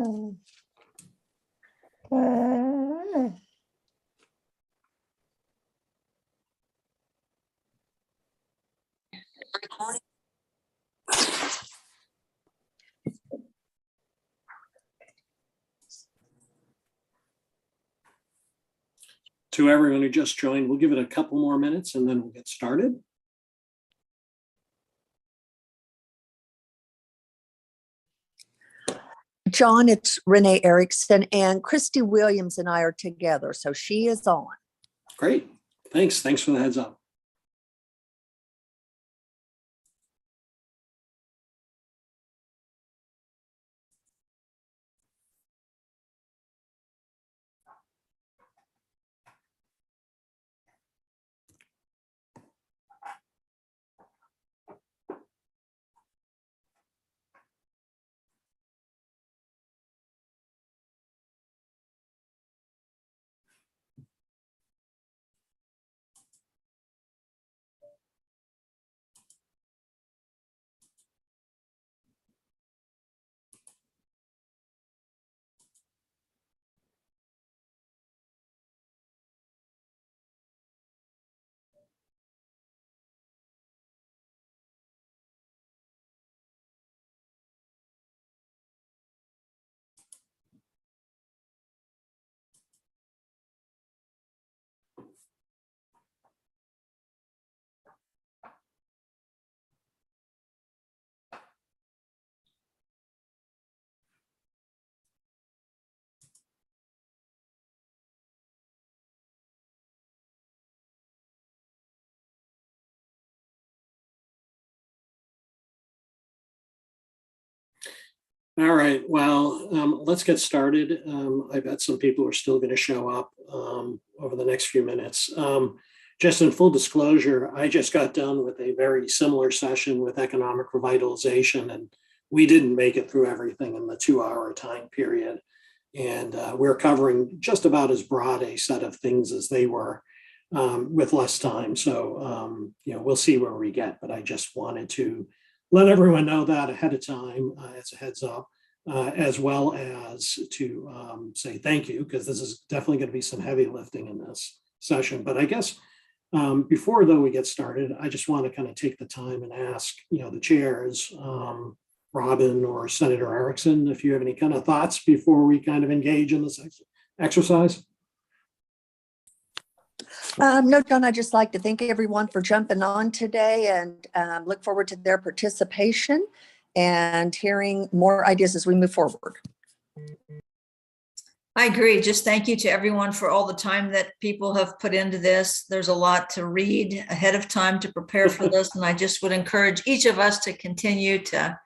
To everyone who just joined, we'll give it a couple more minutes and then we'll get started. John, it's Renee Erickson, and Christy Williams and I are together, so she is on. Great. Thanks for the heads up. All right, well, let's get started. I bet some people are still going to show up over the next few minutes. Just in full disclosure, I just got done with a very similar session with economic revitalization, and we didn't make it through everything in the 2-hour time period. And we're covering just about as broad a set of things as they were with less time. So, we'll see where we get, but I just wanted to let everyone know that ahead of time as a heads up, as well as to say thank you, because this is definitely going to be some heavy lifting in this session. But I guess before though we get started, I just want to kind of take the time and ask, the chairs, Robin or Senator Erickson, if you have any kind of thoughts before we kind of engage in this exercise. No, John, I'd just like to thank everyone for jumping on today and look forward to their participation and hearing more ideas as we move forward. I agree. Just thank you to everyone for all the time that people have put into this. There's a lot to read ahead of time to prepare for this. And I just would encourage each of us to continue to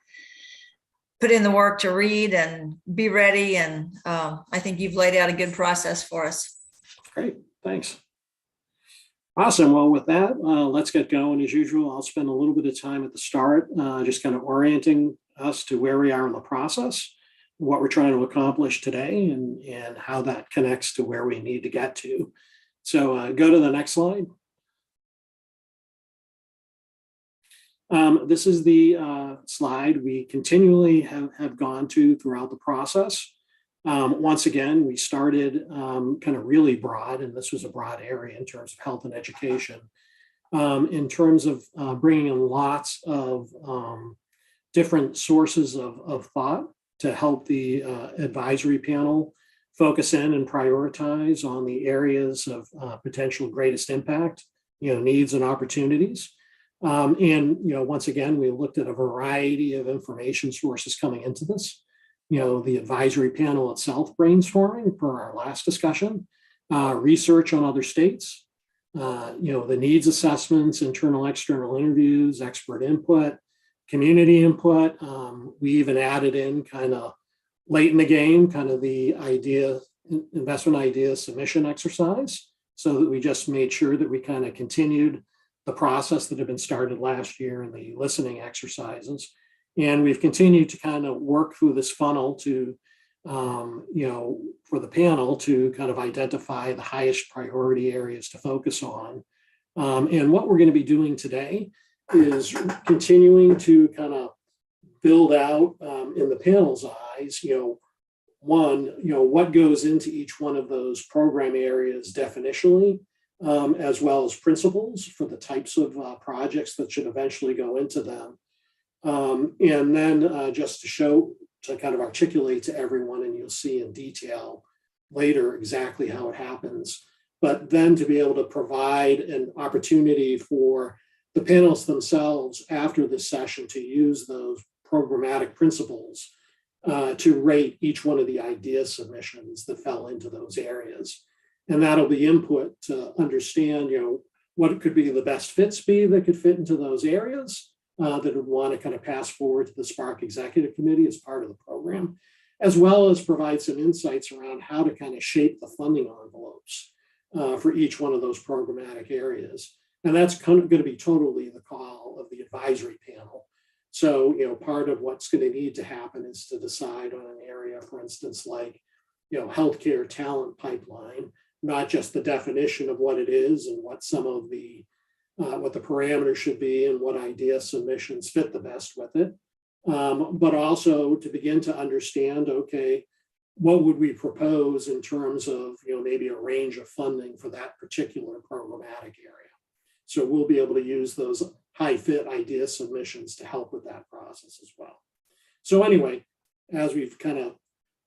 put in the work to read and be ready. And I think you've laid out a good process for us. Great, thanks. Awesome. Well, with that, let's get going. As usual, I'll spend a little bit of time at the start, just kind of orienting us to where we are in the process, what we're trying to accomplish today, and how that connects to where we need to get to. So go to the next slide. This is the slide we continually have gone to throughout the process. Once again, we started kind of really broad, and this was a broad area in terms of health and education, in terms of bringing in lots of different sources of thought to help the advisory panel focus in and prioritize on the areas of potential greatest impact, needs and opportunities. And once again, we looked at a variety of information sources coming into this. The advisory panel itself brainstorming for our last discussion, research on other states, the needs assessments, internal, external interviews, expert input, community input. We even added in kind of late in the game, kind of the investment idea submission exercise, so that we just made sure that we kind of continued the process that had been started last year in the listening exercises. And we've continued to kind of work through this funnel to, for the panel to kind of identify the highest priority areas to focus on. And what we're going to be doing today is continuing to kind of build out in the panel's eyes, one, what goes into each one of those program areas definitionally, as well as principles for the types of projects that should eventually go into them. And then just to kind of articulate to everyone, and you'll see in detail later exactly how it happens, but then to be able to provide an opportunity for the panels themselves after this session to use those programmatic principles to rate each one of the idea submissions that fell into those areas. And that'll be input to understand, what could be the best fits be that could fit into those areas that would want to kind of pass forward to the Spark Executive Committee as part of the program, as well as provide some insights around how to kind of shape the funding envelopes for each one of those programmatic areas. And that's going to be totally the call of the advisory panel. So, part of what's going to need to happen is to decide on an area, for instance, like, healthcare talent pipeline, not just the definition of what it is and what some of the what the parameters should be and what idea submissions fit the best with it, but also to begin to understand, okay, what would we propose in terms of, maybe a range of funding for that particular programmatic area. So we'll be able to use those high fit idea submissions to help with that process as well. So anyway, as we've kind of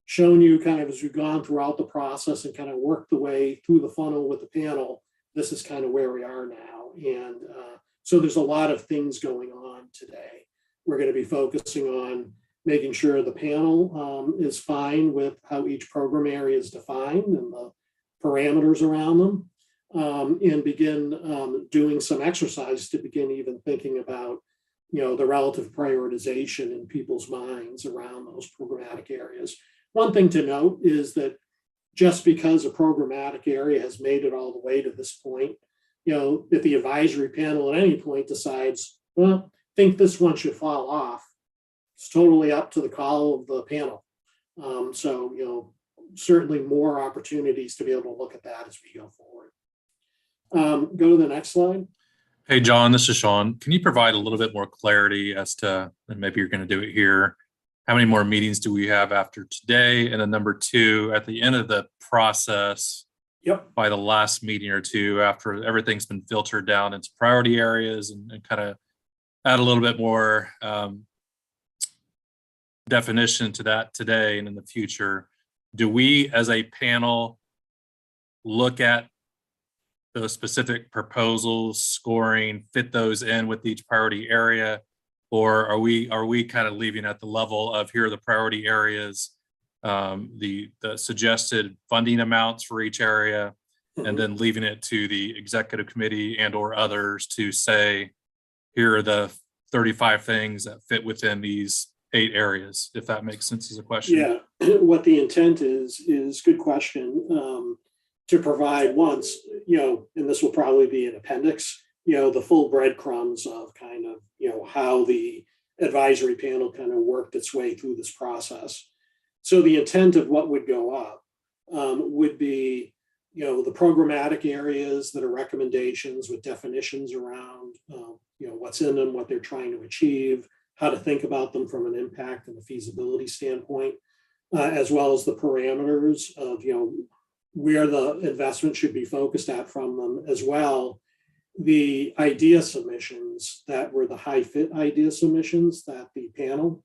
shown you as we've gone throughout the process and kind of worked the way through the funnel with the panel, this is kind of where we are now. And so there's a lot of things going on today. We're going to be focusing on making sure the panel is fine with how each program area is defined and the parameters around them, and begin doing some exercise to begin even thinking about, the relative prioritization in people's minds around those programmatic areas. One thing to note is that just because a programmatic area has made it all the way to this point, if the advisory panel at any point decides, well, think this one should fall off, it's totally up to the call of the panel. So, certainly more opportunities to be able to look at that as we go forward. Go to the next slide. Hey, John, this is Sean. Can you provide a little bit more clarity as to, and maybe you're going to do it here, how many more meetings do we have after today? And then number two, at the end of the process, by the last meeting or two, after everything's been filtered down into priority areas and kind of add a little bit more definition to that today and in the future, do we as a panel look at those specific proposals, scoring, fit those in with each priority area? Or are we kind of leaving at the level of here are the priority areas, the suggested funding amounts for each area, and then leaving it to the executive committee and or others to say, here are the 35 things that fit within these 8 areas, if that makes sense as a question? Yeah, what the intent is good question, to provide once, and this will probably be an appendix, the full breadcrumbs of kind of, how the advisory panel kind of worked its way through this process. So the intent of what would go up would be, the programmatic areas that are recommendations with definitions around, what's in them, what they're trying to achieve, how to think about them from an impact and a feasibility standpoint, as well as the parameters of, where the investment should be focused at from them, as well the idea submissions that were the high fit idea submissions that the panel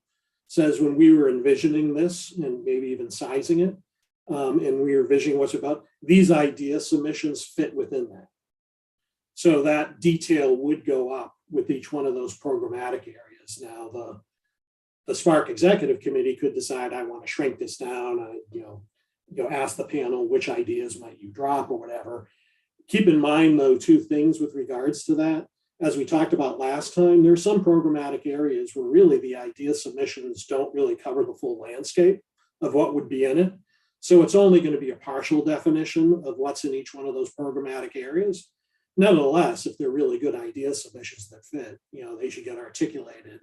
says when we were envisioning this and maybe even sizing it, and we were envisioning what's about, these idea submissions fit within that. So that detail would go up with each one of those programmatic areas. Now the Spark Executive Committee could decide, I want to shrink this down, ask the panel which ideas might you drop or whatever. Keep in mind, though, 2 things with regards to that. As we talked about last time, there's some programmatic areas where really the idea submissions don't really cover the full landscape of what would be in it. So it's only going to be a partial definition of what's in each one of those programmatic areas. Nevertheless, if they're really good idea submissions that fit, they should get articulated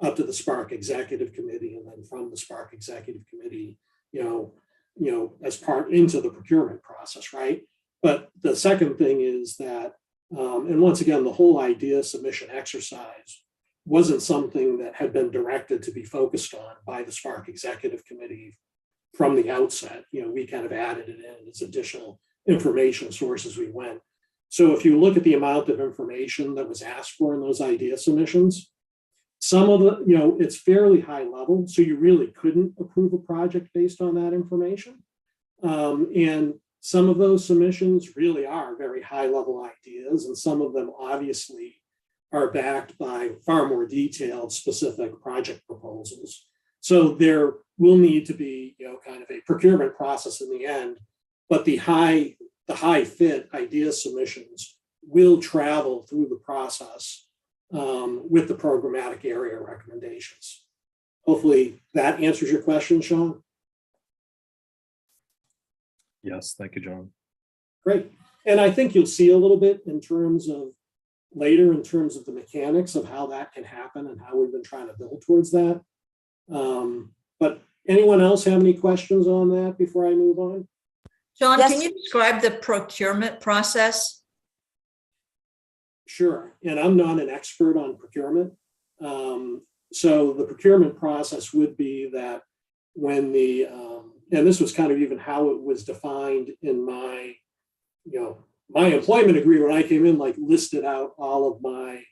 up to the Spark Executive Committee, and then from the Spark Executive Committee, as part into the procurement process, right? But the second thing is that, and once again, the whole idea submission exercise wasn't something that had been directed to be focused on by the Spark Executive Committee from the outset. We kind of added it in as additional information source as we went. So if you look at the amount of information that was asked for in those idea submissions, some of the, it's fairly high level, so you really couldn't approve a project based on that information. And some of those submissions really are very high level ideas, and some of them obviously are backed by far more detailed specific project proposals. So there will need to be, kind of a procurement process in the end, but the high fit idea submissions will travel through the process with the programmatic area recommendations. Hopefully that answers your question, Sean. Yes, thank you, John. Great. And I think you'll see a little bit in terms of the mechanics of how that can happen and how we've been trying to build towards that. But anyone else have any questions on that before I move on? John, Yes. can you describe the procurement process? Sure. And I'm not an expert on procurement. So the procurement process would be that when and this was kind of even how it was defined in my employment agreement when I came in, like listed out all of my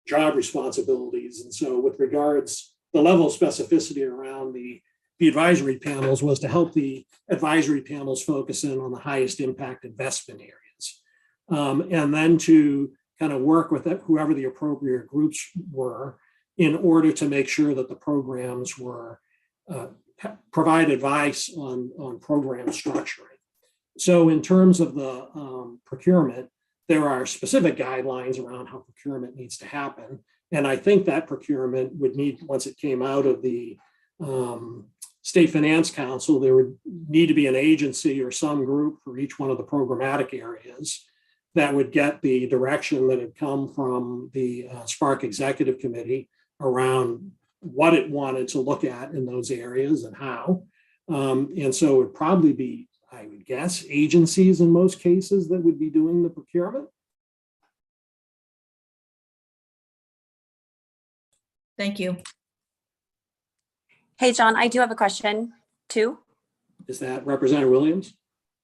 job responsibilities. And so with regards, the level of specificity around the advisory panels was to help the advisory panels focus in on the highest impact investment areas. And then to kind of work with whoever the appropriate groups were in order to make sure that the programs were provide advice on program structuring. So in terms of the procurement, there are specific guidelines around how procurement needs to happen. And I think that procurement would need, once it came out of the State Finance Council, there would need to be an agency or some group for each one of the programmatic areas that would get the direction that had come from the Spark Executive Committee around what it wanted to look at in those areas and how. And so it would probably be, I would guess, agencies in most cases that would be doing the procurement. Thank you. Hey, John, I do have a question too. Is that Representative Williams?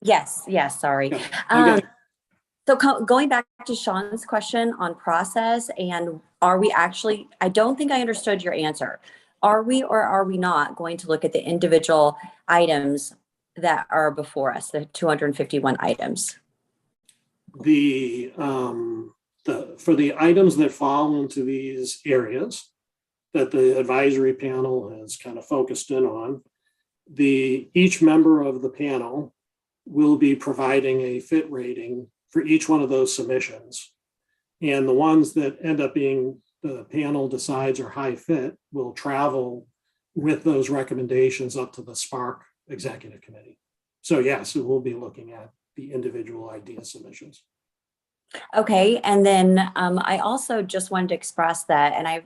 Yes, sorry. Okay. Okay. So going back to Sean's question on process and are we actually, I don't think I understood your answer. Are we or are we not going to look at the individual items that are before us, the 251 items? For the items that fall into these areas that the advisory panel has kind of focused in on, each member of the panel will be providing a fit rating for each one of those submissions. And the ones that end up being the panel decides are high fit will travel with those recommendations up to the Spark Executive Committee. So yes, it will be looking at the individual idea submissions. Okay, and then I also just wanted to express that, and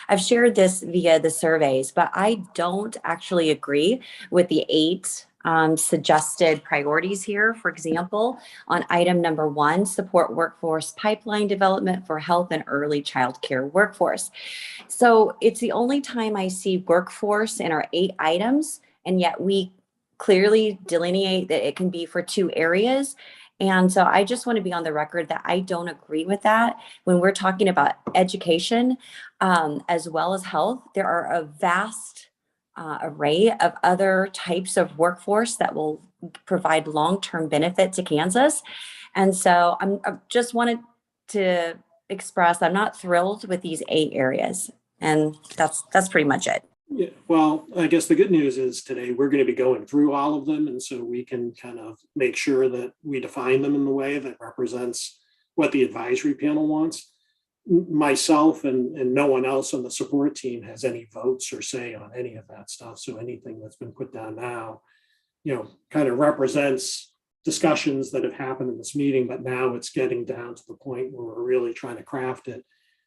I've shared this via the surveys, but I don't actually agree with the 8 suggested priorities here. For example, on item number 1, support workforce pipeline development for health and early childcare workforce. So it's the only time I see workforce in our 8 items, and yet we clearly delineate that it can be for 2 areas. And so I just want to be on the record that I don't agree with that. When we're talking about education as well as health, there are a vast array of other types of workforce that will provide long-term benefit to Kansas. And so I just wanted to express I'm not thrilled with these 8 areas. And that's pretty much it. Yeah, well, I guess the good news is today we're going to be going through all of them. And so we can kind of make sure that we define them in the way that represents what the advisory panel wants. Myself and no one else on the support team has any votes or say on any of that stuff. So anything that's been put down now, kind of represents discussions that have happened in this meeting, but now it's getting down to the point where we're really trying to craft it.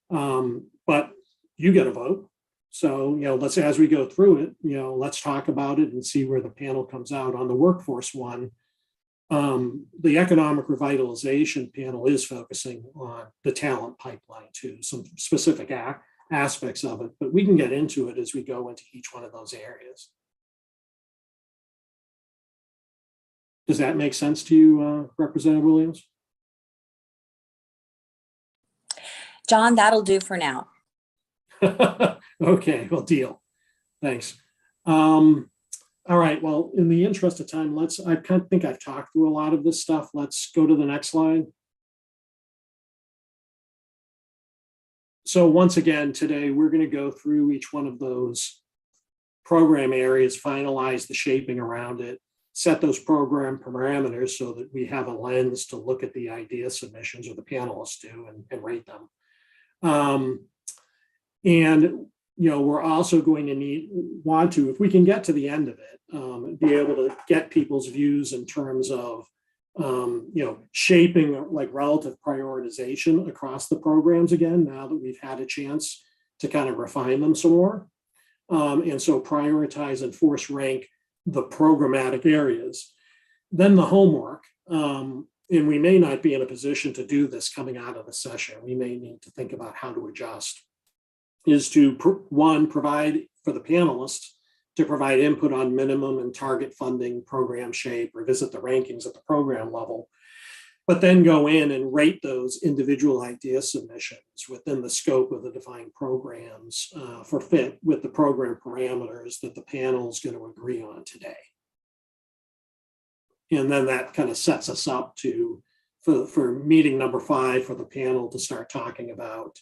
But you get a vote. So, let's, as we go through it, let's talk about it and see where the panel comes out on the workforce one. The economic revitalization panel is focusing on the talent pipeline too, some specific aspects of it, but we can get into it as we go into each one of those areas. Does that make sense to you, Representative Williams? John, that'll do for now. Okay, well, deal. Thanks. All right, well, in the interest of time, I kind of think I've talked through a lot of this stuff. Let's go to the next slide. So once again, today, we're going to go through each one of those program areas, finalize the shaping around it, set those program parameters so that we have a lens to look at the idea submissions, or the panelists do, and rate them. And we're also going to want to, if we can get to the end of it, be able to get people's views in terms of, shaping like relative prioritization across the programs again, now that we've had a chance to kind of refine them some more. And so prioritize and force rank the programmatic areas. Then the homework, and we may not be in a position to do this coming out of the session. We may need to think about how to adjust, is to, one, provide for the panelists to provide input on minimum and target funding, program shape, revisit the rankings at the program level, but then go in and rate those individual idea submissions within the scope of the defined programs for fit with the program parameters that the panel is going to agree on today. And then that kind of sets us up to, for meeting number 5 for the panel to start talking about,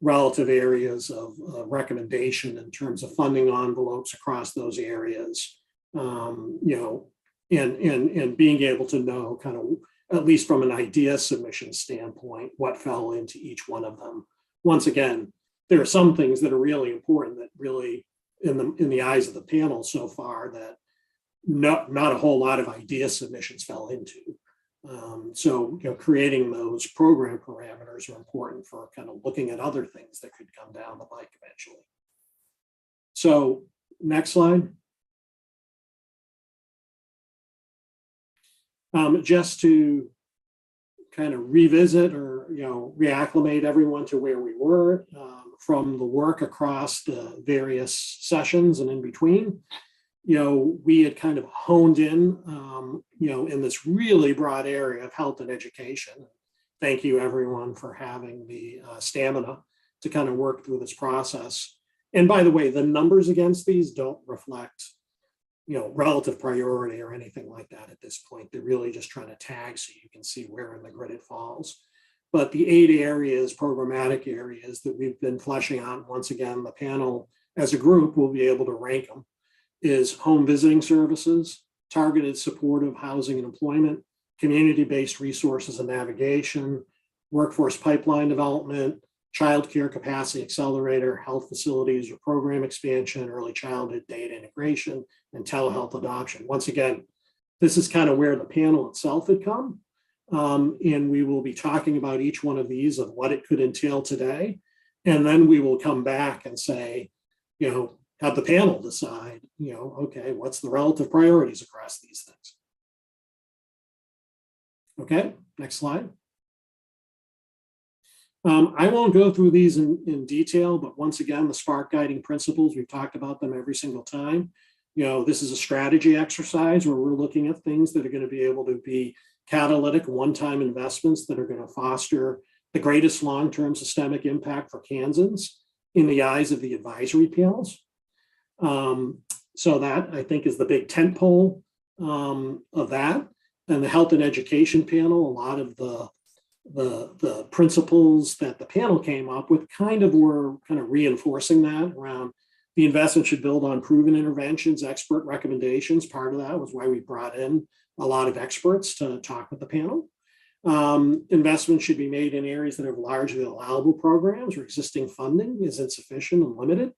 relative areas of recommendation in terms of funding envelopes across those areas, and being able to know kind of, at least from an idea submission standpoint, what fell into each one of them. Once again, there are some things that are really important that really, in the eyes of the panel so far, that not a whole lot of idea submissions fell into. So creating those program parameters are important for kind of looking at other things that could come down the pike eventually. So next slide. Just to kind of revisit or reacclimate everyone to where we were from the work across the various sessions and in between. We had kind of honed in, in this really broad area of health and education. Thank you, everyone, for having the stamina to kind of work through this process. And by the way, the numbers against these don't reflect, relative priority or anything like that at this point. They're really just trying to tag so you can see where in the grid it falls. But the 8 areas, programmatic areas that we've been fleshing out, once again, the panel as a group will be able to rank them, is home visiting services, targeted supportive housing and employment, community-based resources and navigation, workforce pipeline development, childcare capacity accelerator, health facilities or program expansion, early childhood data integration, and telehealth adoption. Once again, this is kind of where the panel itself had come. And we will be talking about each one of these of what it could entail today. And then we will come back and say, have the panel decide, okay, what's the relative priorities across these things? Okay, next slide. I won't go through these in detail, but once again, the SPARK guiding principles, we've talked about them every single time. This is a strategy exercise where we're looking at things that are going to be able to be catalytic one-time investments that are going to foster the greatest long-term systemic impact for Kansans in the eyes of the advisory panels. So that, I think, is the big tentpole of that. And the health and education panel, a lot of the principles that the panel came up with were reinforcing that around the investment should build on proven interventions, expert recommendations. Part of that was why we brought in a lot of experts to talk with the panel. Investment should be made in areas that have largely allowable programs or existing funding is insufficient and limited.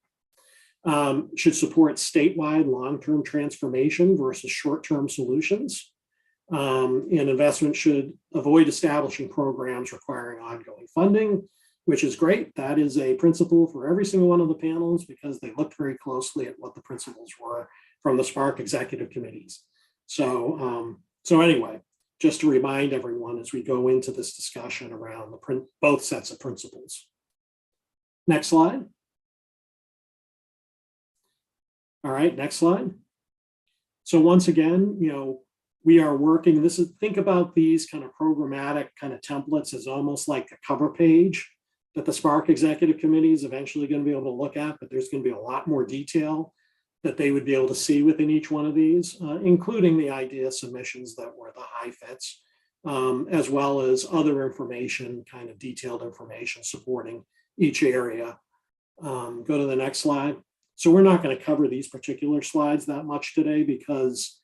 Should support statewide long-term transformation versus short-term solutions. And investment should avoid establishing programs requiring ongoing funding, which is great. That is a principle for every single one of the panels because they looked very closely at what the principles were from the SPARK executive committees. So anyway, just to remind everyone as we go into this discussion around both sets of principles. Next slide. All right, next slide. So once again, we are working, think about these kind of programmatic kind of templates as almost like a cover page that the Spark Executive Committee is eventually going to be able to look at, but there's going to be a lot more detail that they would be able to see within each one of these, including the idea submissions that were the high fits, as well as other information, kind of detailed information supporting each area. Go to the next slide. So we're not going to cover these particular slides that much today because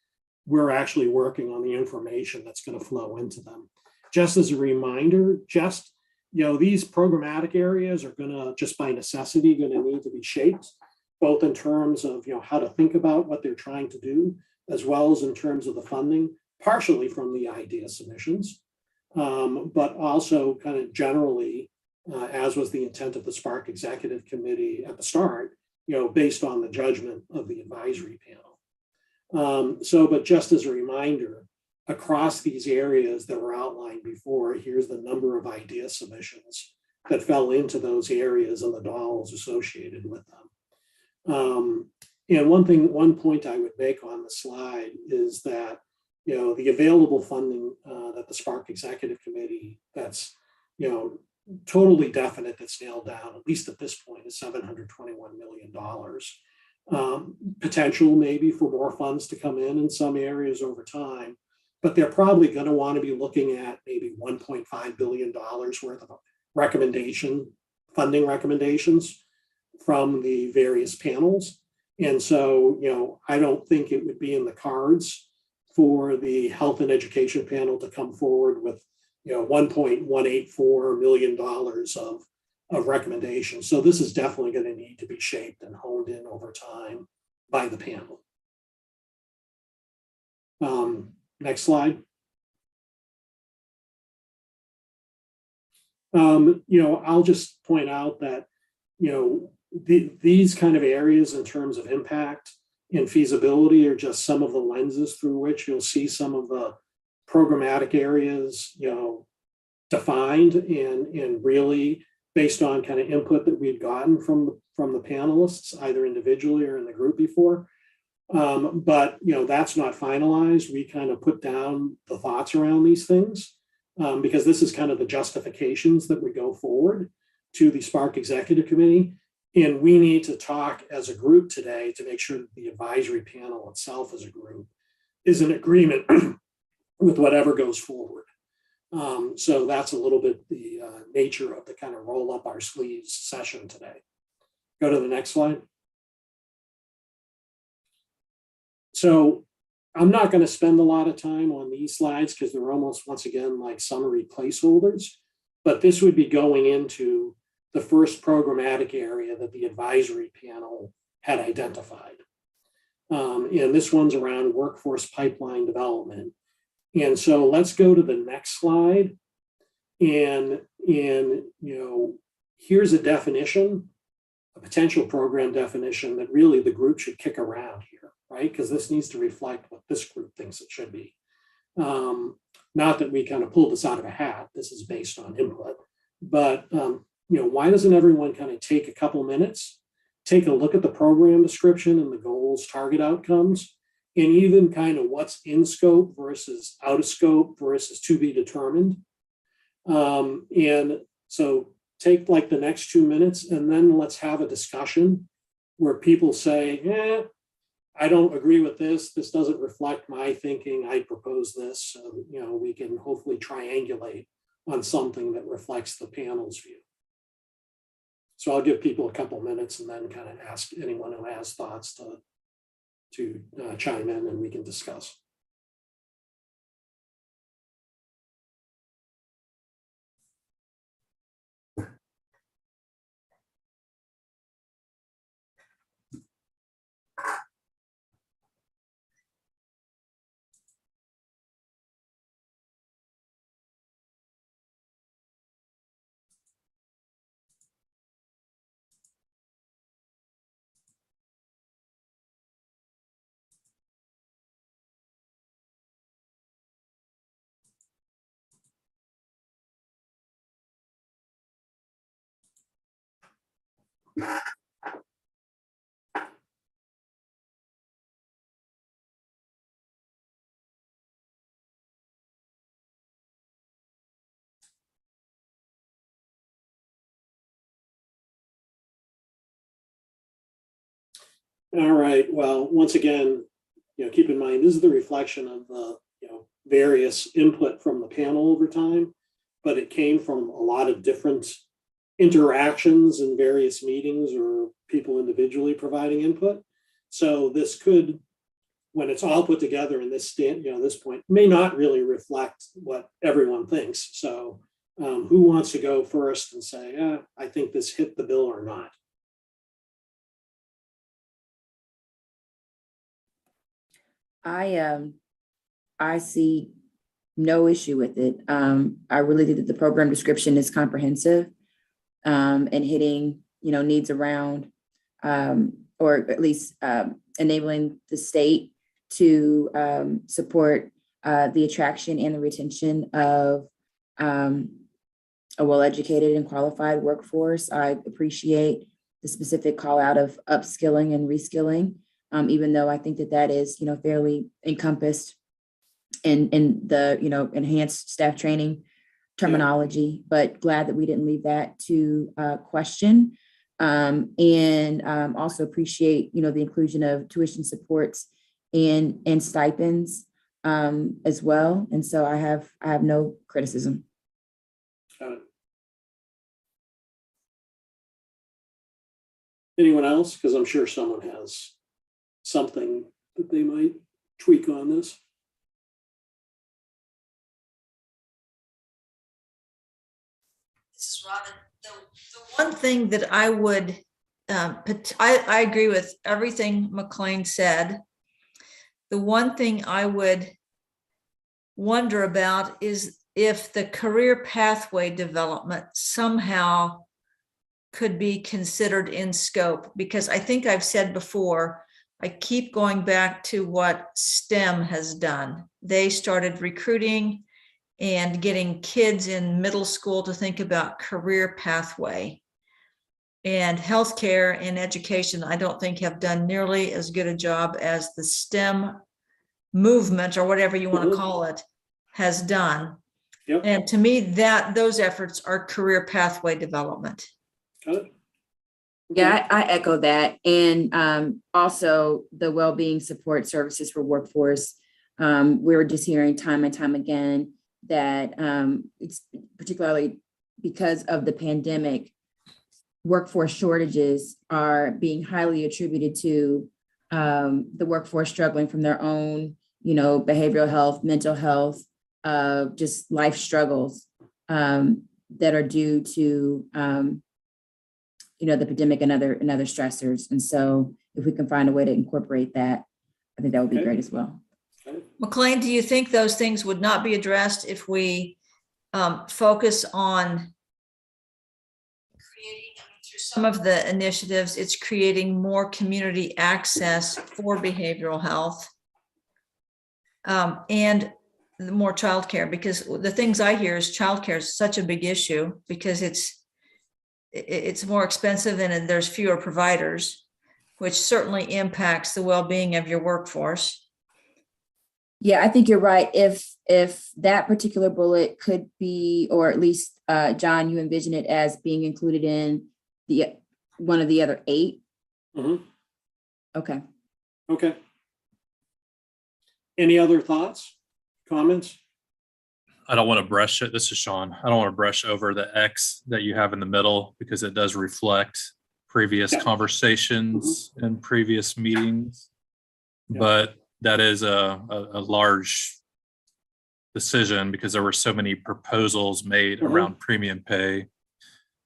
we're actually working on the information that's going to flow into them. Just as a reminder, these programmatic areas are going to, just by necessity, going to need to be shaped, both in terms of how to think about what they're trying to do, as well as in terms of the funding, partially from the idea submissions, but also kind of generally, as was the intent of the Spark Executive Committee at the start, based on the judgment of the advisory panel. But just as a reminder, across these areas that were outlined before, here's the number of idea submissions that fell into those areas and the dollars associated with them. And one point I would make on the slide is that, the available funding that the Spark Executive Committee, that's, totally definite, that's nailed down, at least at this point, is $721 million. Potential maybe for more funds to come in some areas over time, but they're probably going to want to be looking at maybe $1.5 billion worth of funding recommendations from the various panels. And so, I don't think it would be in the cards for the health and education panel to come forward with, $1.184 million of recommendations. So this is definitely going to need to be shaped and honed in over time by the panel. Next slide. I'll just point out that, these kind of areas in terms of impact and feasibility are just some of the lenses through which you'll see some of the programmatic areas, defined and really based on kind of input that we'd gotten from the panelists, either individually or in the group before. But that's not finalized. We kind of put down the thoughts around these things because this is kind of the justifications that we go forward to the Spark Executive Committee. And we need to talk as a group today to make sure that the advisory panel itself as a group is in agreement with whatever goes forward. So that's a little bit the nature of the kind of roll up our sleeves session today. Go to the next slide. So I'm not going to spend a lot of time on these slides because they're almost, once again, like summary placeholders, but this would be going into the first programmatic area that the advisory panel had identified. And this one's around workforce pipeline development. And so let's go to the next slide. And here's a definition, a potential program definition that really the group should kick around here, right? Because this needs to reflect what this group thinks it should be. Not that we kind of pulled this out of a hat. This is based on input. But, why doesn't everyone kind of take a couple minutes, take a look at the program description and the goals, target outcomes, and even kind of what's in scope versus out of scope versus to be determined. And so take like the next 2 minutes and then let's have a discussion where people say, I don't agree with this. This doesn't reflect my thinking. I propose this. So, we can hopefully triangulate on something that reflects the panel's view. So I'll give people a couple minutes and then kind of ask anyone who has thoughts to chime in and we can discuss. All right, well, once again, keep in mind, this is the reflection of the, various input from the panel over time, but it came from a lot of different interactions in various meetings or people individually providing input. So this could, when it's all put together in this this point, may not really reflect what everyone thinks. So who wants to go first and say, I think this hit the bill or not? I see no issue with it. I really think that the program description is comprehensive, and hitting, needs around, or at least enabling the state to support the attraction and the retention of a well-educated and qualified workforce. I appreciate the specific call out of upskilling and reskilling. Even though I think that is, fairly encompassed in the, enhanced staff training terminology, but glad that we didn't leave that to question. And also appreciate, the inclusion of tuition supports and stipends as well. And so I have no criticism. Anyone else? Because I'm sure someone has something that they might tweak on this. This is Robin. The one thing that I would, I agree with everything McLean said. The one thing I would wonder about is if the career pathway development somehow could be considered in scope, because I think I've said before, I keep going back to what STEM has done. They started recruiting and getting kids in middle school to think about career pathway. And healthcare and education, I don't think have done nearly as good a job as the STEM movement, or whatever you want to call it, has done. Yep. And to me, those efforts are career pathway development. Got it? Yeah, I echo that. And also the well-being support services for workforce. We were just hearing time and time again that it's particularly because of the pandemic, workforce shortages are being highly attributed to the workforce struggling from their own, behavioral health, mental health, just life struggles that are due to the pandemic and other stressors. And so if we can find a way to incorporate that, I think that would be great as well. McLean, do you think those things would not be addressed if we focus on creating, through some of the initiatives, it's creating more community access for behavioral health and more childcare? Because the things I hear is childcare is such a big issue because it's more expensive and there's fewer providers, which certainly impacts the well-being of your workforce. Yeah, I think you're right. If that particular bullet could be, or at least John, you envision it as being included in the one of the other 8. Mm-hmm. Okay. Okay. Any other thoughts, comments? I don't want to brush it. This is Sean. I don't want to brush over the X that you have in the middle because it does reflect previous conversations and previous meetings. But that is a large decision because there were so many proposals made around premium pay.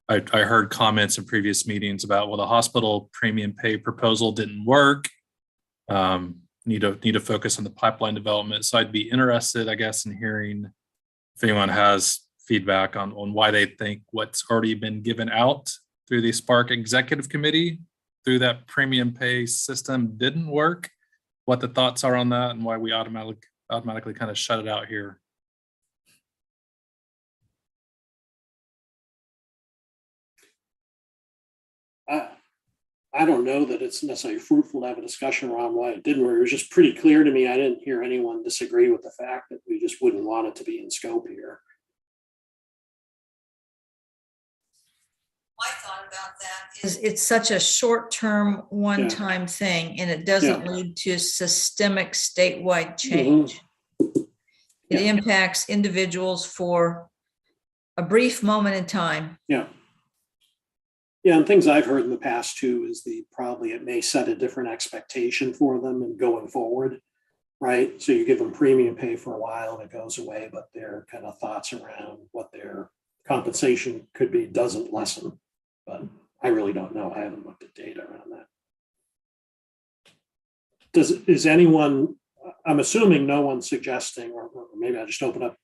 I heard comments in previous meetings about, well, the hospital premium pay proposal didn't work. Need to focus on the pipeline development. So I'd be interested, I guess, in hearing if anyone has feedback on why they think what's already been given out through the Spark Executive Committee through that premium pay system didn't work, what the thoughts are on that and why we automatically kind of shut it out here. I don't know that it's necessarily fruitful to have a discussion around why it didn't work. It was just pretty clear to me. I didn't hear anyone disagree with the fact that we just wouldn't want it to be in scope here. My thought about that is it's such a short-term, one-time thing, and it doesn't lead to systemic statewide change. It impacts individuals for a brief moment in time. Yeah. Yeah, and things I've heard in the past too is probably it may set a different expectation for them and going forward, right? So you give them premium pay for a while and it goes away, but their kind of thoughts around what their compensation could be doesn't lessen. But I really don't know. I haven't looked at data around that. Is anyone, I'm assuming no one's suggesting, or maybe I just open up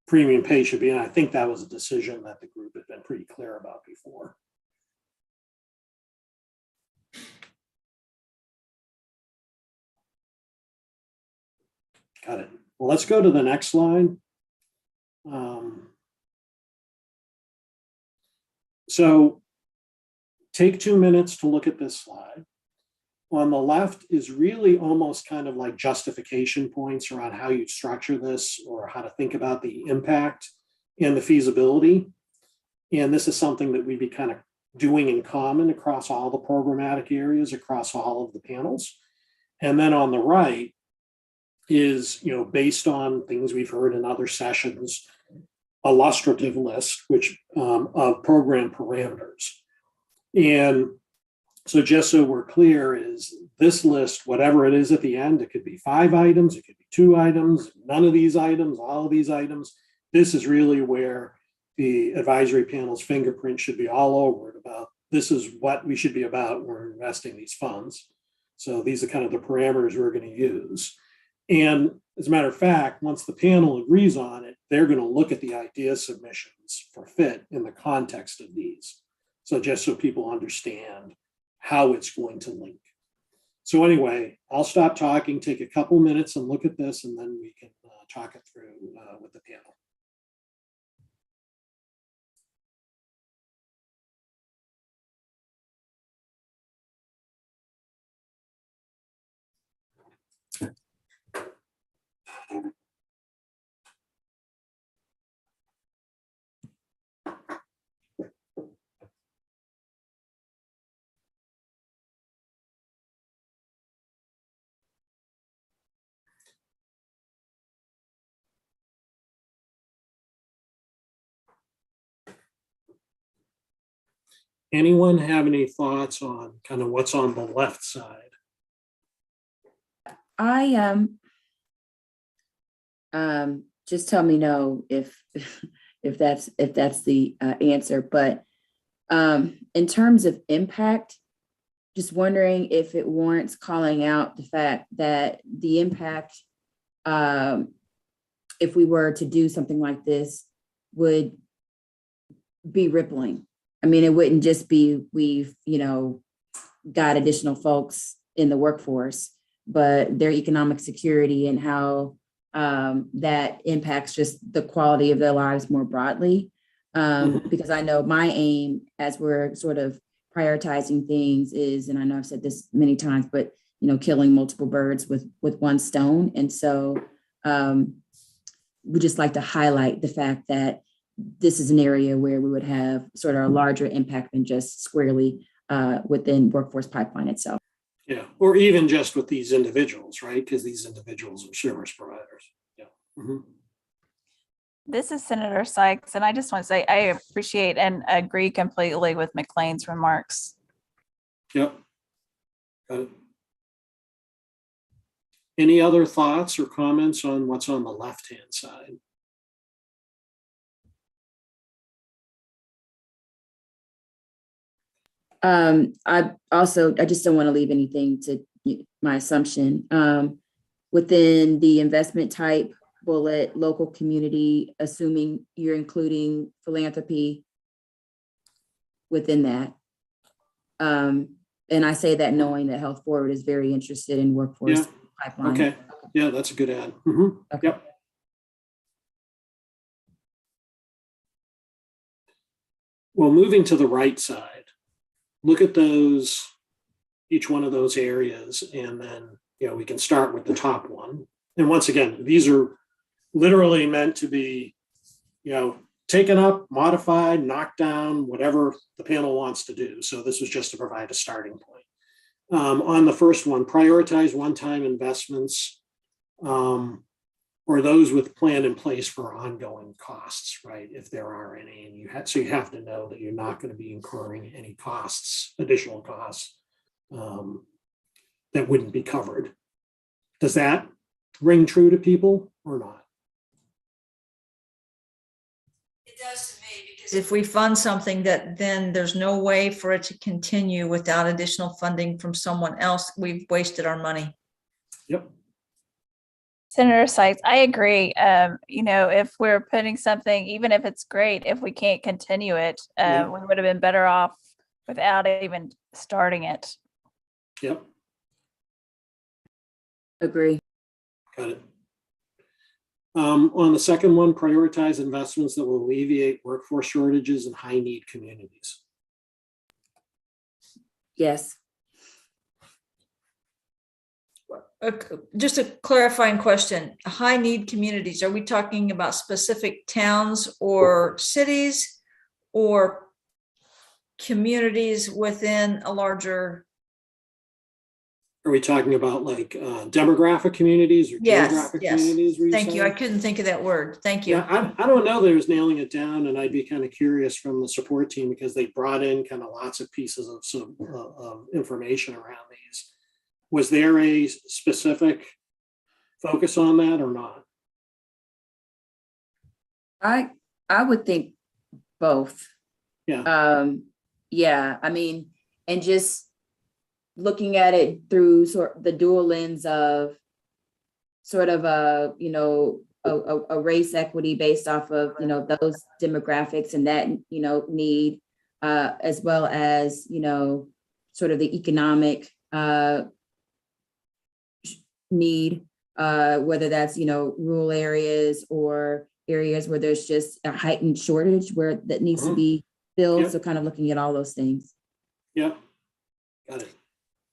premium pay should be, and I think that was a decision that the group had been pretty clear about before. Got it. Well, let's go to the next slide. So take 2 minutes to look at this slide. On the left is really almost kind of like justification points around how you structure this or how to think about the impact and the feasibility. And this is something that we'd be kind of doing in common across all the programmatic areas, across all of the panels. And then on the right is, based on things we've heard in other sessions, illustrative list, which of program parameters. And so just so we're clear is this list, whatever it is at the end, it could be 5 items, it could be 2 items, none of these items, all of these items. This is really where the advisory panel's fingerprint should be all over it about this is what we should be about when we're investing these funds. So these are kind of the parameters we're going to use. And as a matter of fact, once the panel agrees on it, they're going to look at the idea submissions for fit in the context of these. So just so people understand how it's going to link. So anyway, I'll stop talking, take a couple minutes and look at this, and then we can talk it through with the panel. Anyone have any thoughts on kind of what's on the left side? Just tell me no if that's the answer. But in terms of impact, just wondering if it warrants calling out the fact that the impact, if we were to do something like this, would be rippling. I mean, it wouldn't just be we've got additional folks in the workforce, but their economic security and how that impacts just the quality of their lives more broadly. Because I know my aim as we're sort of prioritizing things is, and I know I've said this many times, but killing multiple birds with one stone. And so we just like to highlight the fact that this is an area where we would have sort of a larger impact than just squarely within workforce pipeline itself. Yeah, or even just with these individuals, right? Because these individuals are service providers. Yeah. Mm-hmm. This is Senator Sykes, and I just want to say I appreciate and agree completely with McLean's remarks. Yep. Got it. Any other thoughts or comments on what's on the left-hand side? I just don't want to leave anything to my assumption. Within the investment type bullet, local community, assuming you're including philanthropy within that. And I say that knowing that Health Forward is very interested in workforce pipeline. Okay. Yeah, that's a good add. Mm-hmm. Okay. Yep. Well, moving to the right side, look at those, each one of those areas, and then, we can start with the top one. And once again, these are literally meant to be, taken up, modified, knocked down, whatever the panel wants to do. So this was just to provide a starting point. On the first one, prioritize one-time investments or those with plan in place for ongoing costs, right? If there are any, and so you have to know that you're not going to be incurring any costs, additional costs that wouldn't be covered. Does that ring true to people or not? It does to me, because if we fund something that then there's no way for it to continue without additional funding from someone else, we've wasted our money. Yep. Senator Sykes, I agree. If we're putting something, even if it's great, if we can't continue it, Yeah. we would have been better off without even starting it. Yep. Agree. Got it. On the second one, prioritize investments that will alleviate workforce shortages in high-need communities. Yes. Just a clarifying question, high need communities, are we talking about specific towns or cities or communities within a larger? Are we talking about like demographic communities or Yes, geographic yes. communities? were Thank you. I saying? couldn't think of that word. Thank you. Yeah, I don't know that it was nailing it down, and I'd be kind of curious from the support team because they brought in kind of lots of pieces of some information around these. Was there a specific focus on that or not? I would think both. Yeah. Yeah, I mean, and just looking at it through sort of the dual lens of sort of a race equity based off of, those demographics and that, need, as well as, sort of the economic need, whether that's, rural areas or areas where there's just a heightened shortage where that needs to be filled. Yep. So kind of looking at all those things. Yeah. Got it.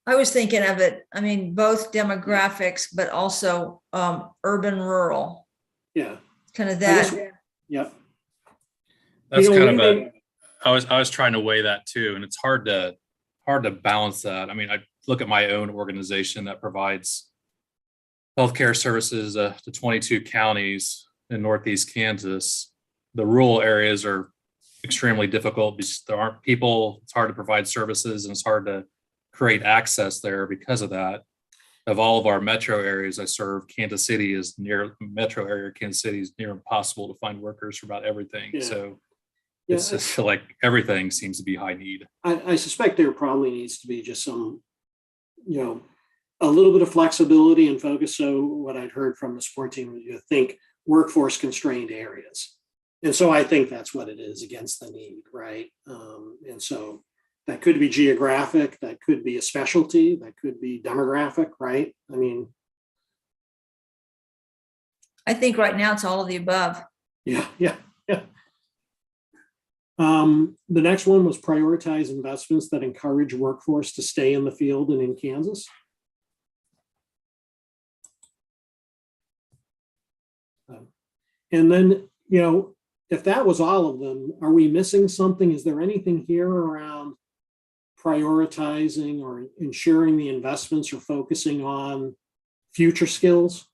I was thinking of it, I mean, both demographics, but also urban, rural, Yeah. kind of I guess- that. Yep. That's You know, kind of we may- I was trying to weigh that too, and it's hard to balance that. I mean, I look at my own organization that provides healthcare services to 22 counties in Northeast Kansas. The rural areas are extremely difficult because there aren't people. It's hard to provide services, and it's hard to create access there because of that. Of all of our metro areas I serve, Kansas City is near metro area. Kansas City is near impossible to find workers for about everything. Yeah. So Yeah, it's just like everything seems to be high need. I suspect there probably needs to be just some, a little bit of flexibility and focus. So what I'd heard from the support team, you think workforce constrained areas. And so I think that's what it is, against the need, right? And so that could be geographic, that could be a specialty, that could be demographic, right? I mean, I think right now it's all of the above. yeah. The next one was prioritize investments that encourage workforce to stay in the field and in Kansas. And then, if that was all of them, are we missing something? Is there anything here around prioritizing or ensuring the investments are focusing on future skills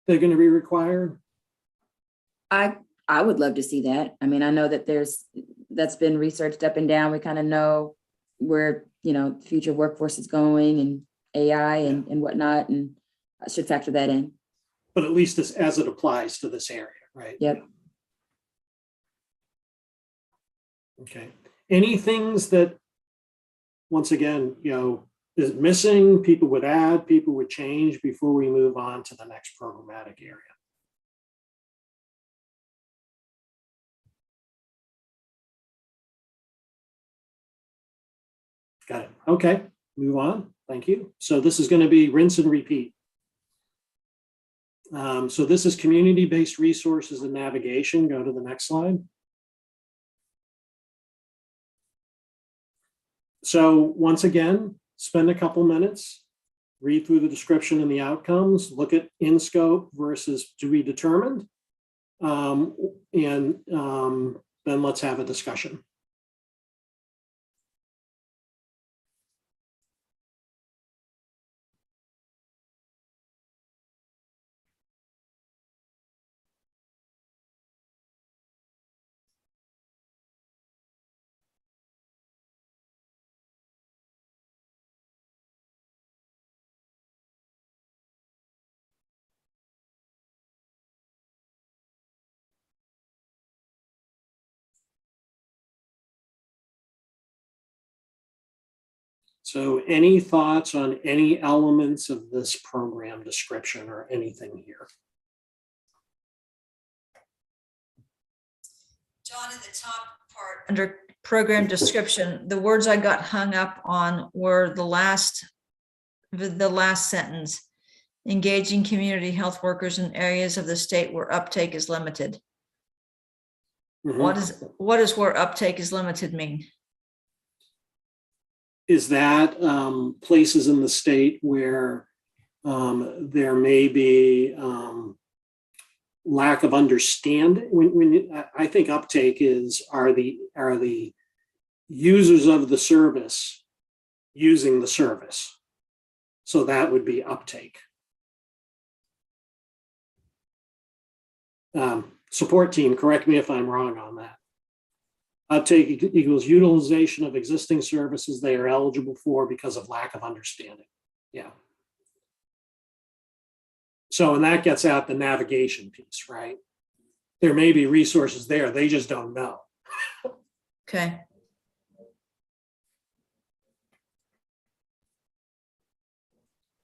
that are going to be required? I would love to see that. I mean, I know that that's been researched up and down. We kind of know where, future workforce is going and AI and whatnot, and I should factor that in. But at least as it applies to this area, right? Yep. Okay. Any things that, once again, is missing, people would add, people would change before we move on to the next programmatic area? Got it. Okay, move on. Thank you. So this is going to be rinse and repeat. So this is community-based resources and navigation. Go to the next slide. So once again, spend a couple minutes, read through the description and the outcomes, look at in scope versus to be determined. And then let's have a discussion. So any thoughts on any elements of this program description or anything here? John, in the top part, under program description, the words I got hung up on were the last sentence. Engaging community health workers in areas of the state where uptake is limited. Mhm. What does where uptake is limited mean? Is that places in the state where there may be lack of understanding? I think uptake are the users of the service using the service. So that would be uptake. Support team, correct me if I'm wrong on that. Uptake equals utilization of existing services they are eligible for because of lack of understanding. Yeah. So, and that gets at the navigation piece, right? There may be resources there, they just don't know. Okay.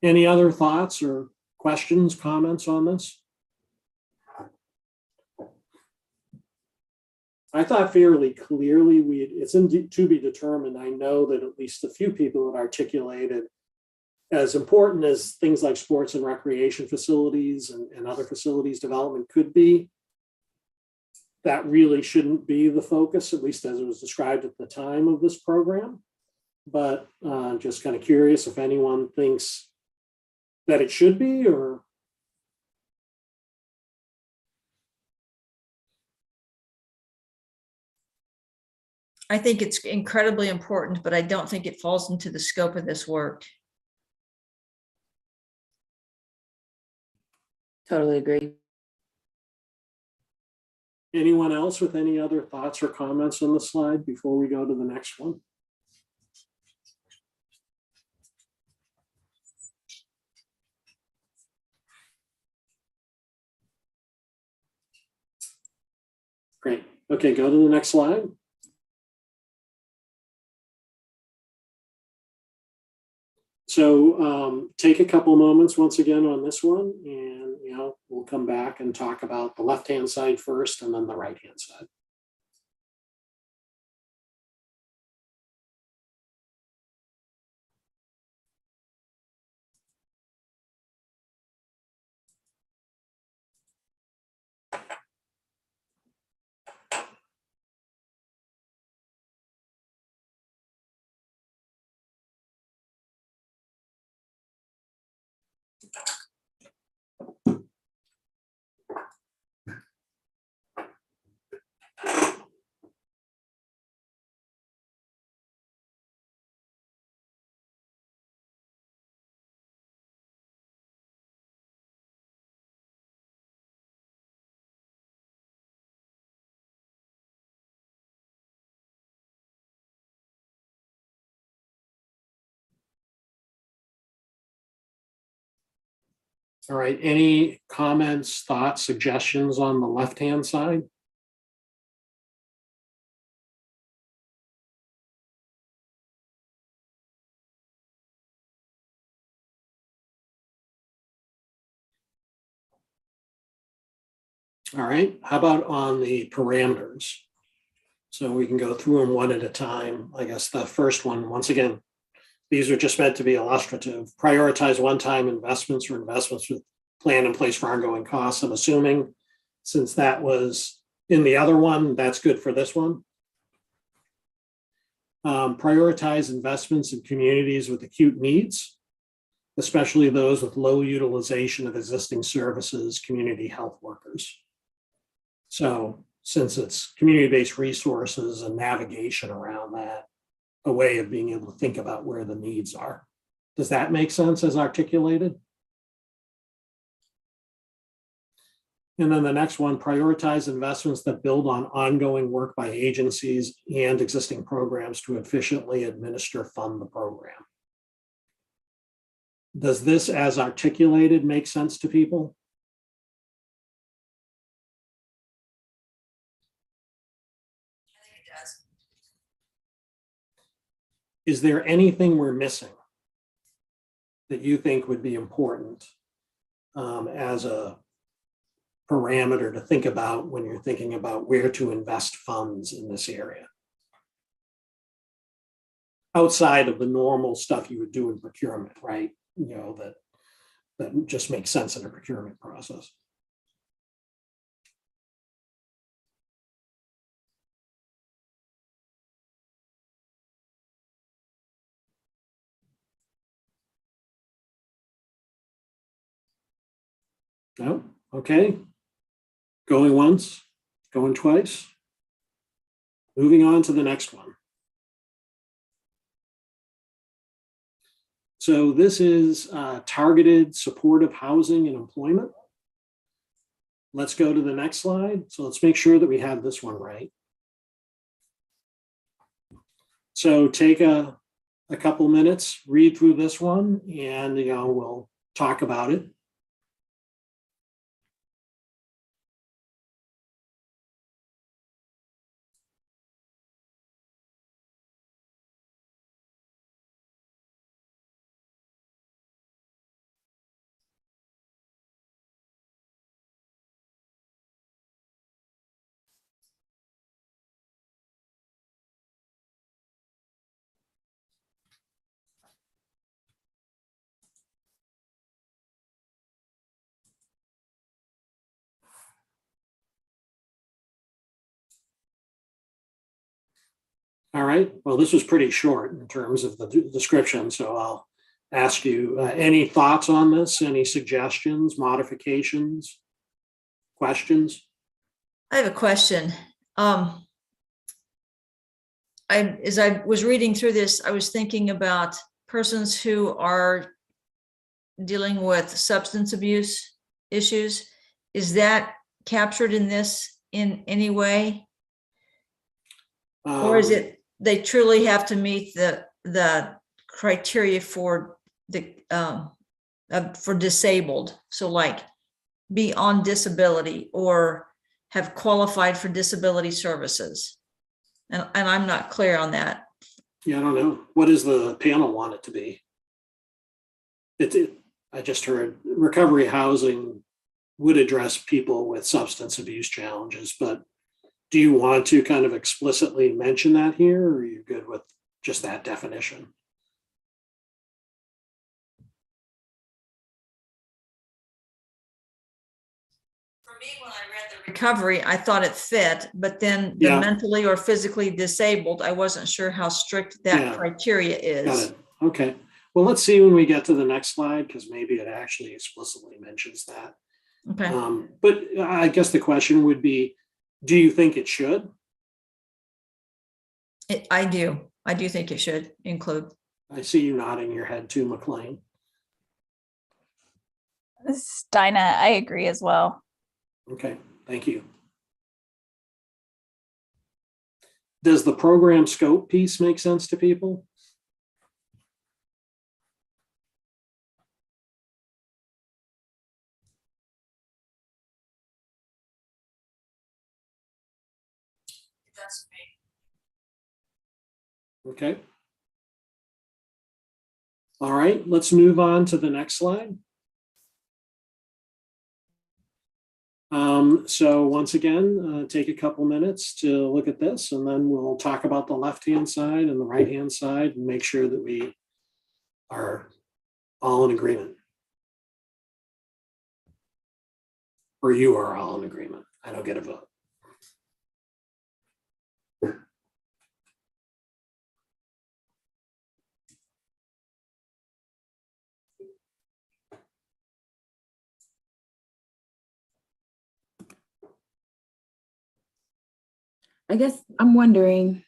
Any other thoughts or questions, comments on this? I thought fairly clearly it's to be determined. I know that at least a few people have articulated as important as things like sports and recreation facilities and other facilities development could be. That really shouldn't be the focus, at least as it was described at the time of this program. But just kind of curious if anyone thinks that it should be, or I think it's incredibly important, but I don't think it falls into the scope of this work. Totally agree. anyone else with any other thoughts or comments on the slide before we go to the next one? Great. Okay, go to the next slide. So take a couple moments once again on this one, and we'll come back and talk about the left-hand side first and then the right-hand side. All right, any comments, thoughts, suggestions on the left-hand side? All right, how about on the parameters? So we can go through them one at a time. I guess the first one, once again, these are just meant to be illustrative. Prioritize one-time investments or investments with plan in place for ongoing costs. I'm assuming since that was in the other one, that's good for this one. Prioritize investments in communities with acute needs, especially those with low utilization of existing services, community health workers. So since it's community-based resources and navigation around that, a way of being able to think about where the needs are. Does that make sense as articulated? And then the next one, prioritize investments that build on ongoing work by agencies and existing programs to efficiently fund the program. Does this, as articulated, make sense to people? Is there anything we're missing that you think would be important as a parameter to think about when you're thinking about where to invest funds in this area? Outside of the normal stuff you would do in procurement, right? You know, that just makes sense in a procurement process. No? Okay. Going once, going twice. Moving on to the next one. So this is targeted supportive housing and employment. Let's go to the next slide. So let's make sure that we have this one right. So take a couple minutes, read through this one, and we'll talk about it. All right, well, this was pretty short in terms of the description, so I'll ask you, any thoughts on this? Any suggestions, modifications, questions? I have a question. As I was reading through this, I was thinking about persons who are dealing with substance abuse issues. Is that captured in this in any way? Or is it they truly have to meet the criteria for the for disabled? So like be on disability or have qualified for disability services. And I'm not clear on that. Yeah, I don't know. What does the panel want it to be? I just heard recovery housing would address people with substance abuse challenges, but do you want to kind of explicitly mention that here, or are you good with just that definition? For me, when I read the recovery, I thought it fit, but then the mentally or physically disabled, I wasn't sure how strict that criteria is. Got it. Okay. Well, let's see when we get to the next slide, because maybe it actually explicitly mentions that. Okay. But I guess the question would be, do you think it should? I do. I do think it should include. I see you nodding your head too, McLean. This is Dinah. I agree as well. Okay, thank you. Does the program scope piece make sense to people? That's me. Okay. All right, let's move on to the next slide. So once again, take a couple minutes to look at this, and then we'll talk about the left-hand side and the right-hand side and make sure that we are all in agreement. Or you are all in agreement. I don't get a vote. I guess I'm wondering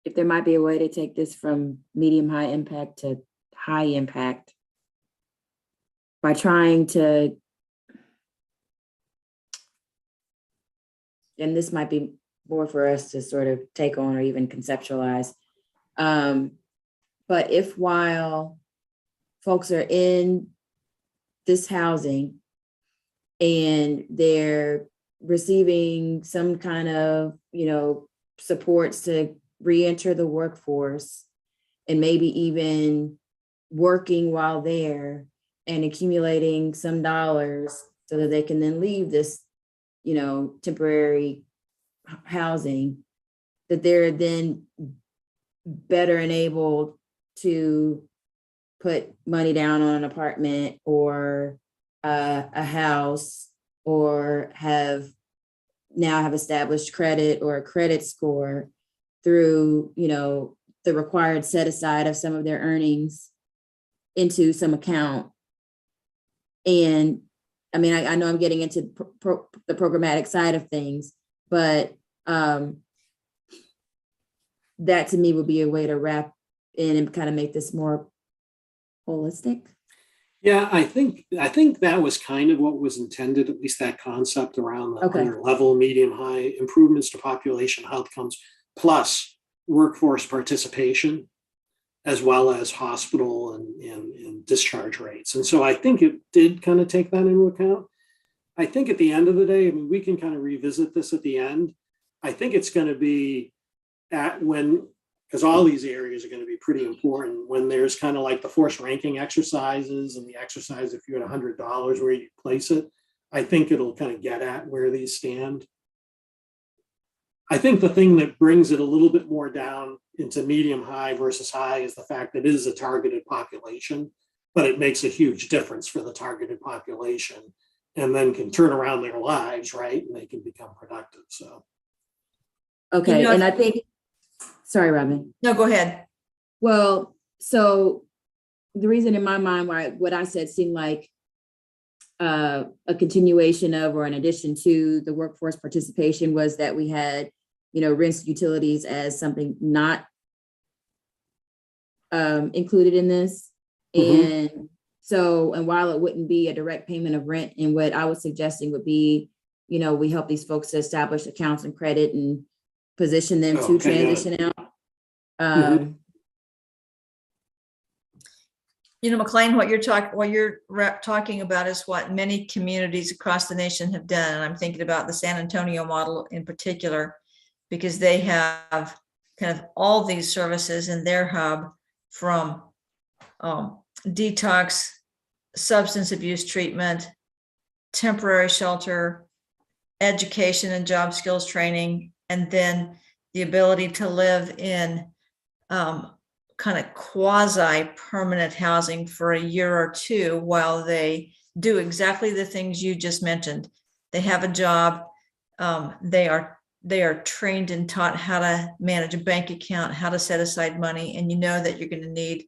if there might be a way to take this from medium high impact to high impact by trying to, and this might be more for us to sort of take on or even conceptualize. But if while folks are in this housing and they're receiving some kind of, supports to re-enter the workforce and maybe even working while there and accumulating some dollars so that they can then leave this, temporary housing, that they're then better enabled to put money down on an apartment or a house, or have established credit or a credit score through, the required set aside of some of their earnings into some account. And I mean, I know I'm getting into the programmatic side of things, but that to me would be a way to wrap in and kind of make this more holistic. Yeah, I think that was kind of what was intended, at least that concept around the Okay. higher level, medium, high improvements to population outcomes, plus workforce participation, as well as hospital and discharge rates. And so I think it did kind of take that into account. I think at the end of the day, I mean, we can kind of revisit this at the end. I think it's going to be because all these areas are going to be pretty important when there's kind of like the forced ranking exercises and the exercise, if you had $100, where you place it. I think it'll kind of get at where these stand. I think the thing that brings it a little bit more down into medium high versus high is the fact that it is a targeted population, but it makes a huge difference for the targeted population and then can turn around their lives, right? And they can become productive. So. Okay, and I think, sorry, Robin. No, go ahead. Well, so the reason in my mind why what I said seemed like a continuation of or an addition to the workforce participation was that we had, rents, utilities as something not included in this. Mhm. And while it wouldn't be a direct payment of rent, and what I was suggesting would be, we help these folks to establish accounts and credit and position them to Okay, yeah. transition out. McLean, what you're talking about is what many communities across the nation have done. And I'm thinking about the San Antonio model in particular, because they have kind of all these services in their hub, from detox, substance abuse treatment, temporary shelter, education and job skills training, and then the ability to live in kind of quasi-permanent housing for a year or two while they do exactly the things you just mentioned. They have a job. They are trained and taught how to manage a bank account, how to set aside money, and that you're going to need,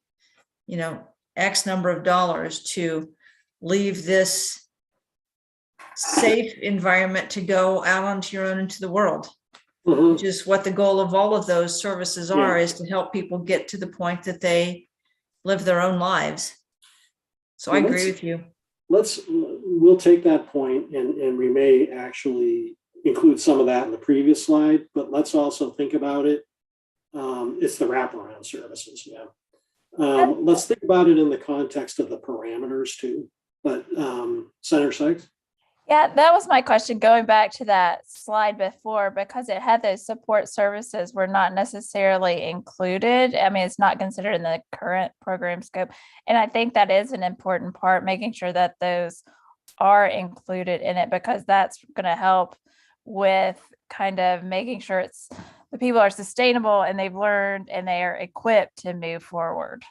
X number of dollars to leave this safe environment to go out onto your own into the world. Mhm. Which is what the goal of all of those services are, is to help people get to the point that they live their own lives. So I Well, agree with you. We'll take that point and we may actually include some of that in the previous slide, but let's also think about it. It's the wraparound services. Yeah. Let's think about it in the context of the parameters too, but Senator Sykes? Yeah, that was my question, going back to that slide before, because it had those support services were not necessarily included. I mean, it's not considered in the current program scope. And I think that is an important part, making sure that those are included in it, because that's going to help with kind of making sure the people are sustainable and they've learned and they are equipped to move forward.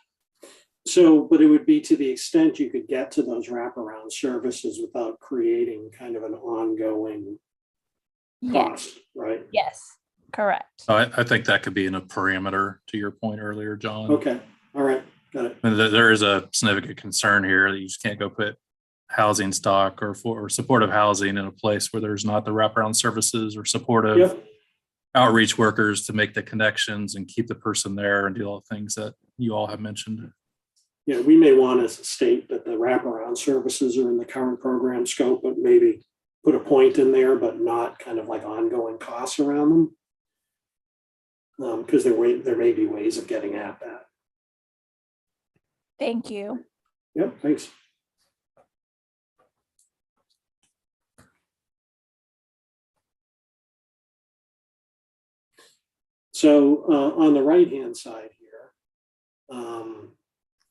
So, but it would be to the extent you could get to those wraparound services without creating kind of an ongoing cost, right? Yes, correct. So I think that could be in a parameter to your point earlier, John. Okay, all right, got it. And there is a significant concern here that you just can't go put housing stock or supportive housing in a place where there's not the wraparound services or supportive Yep. outreach workers to make the connections and keep the person there and do all the things that you all have mentioned. Yeah, we may want to state that the wraparound services are in the current program scope, but maybe put a point in there, but not kind of like ongoing costs around them. Because there may be ways of getting at that. Thank you. Yep, thanks. So on the right-hand side here,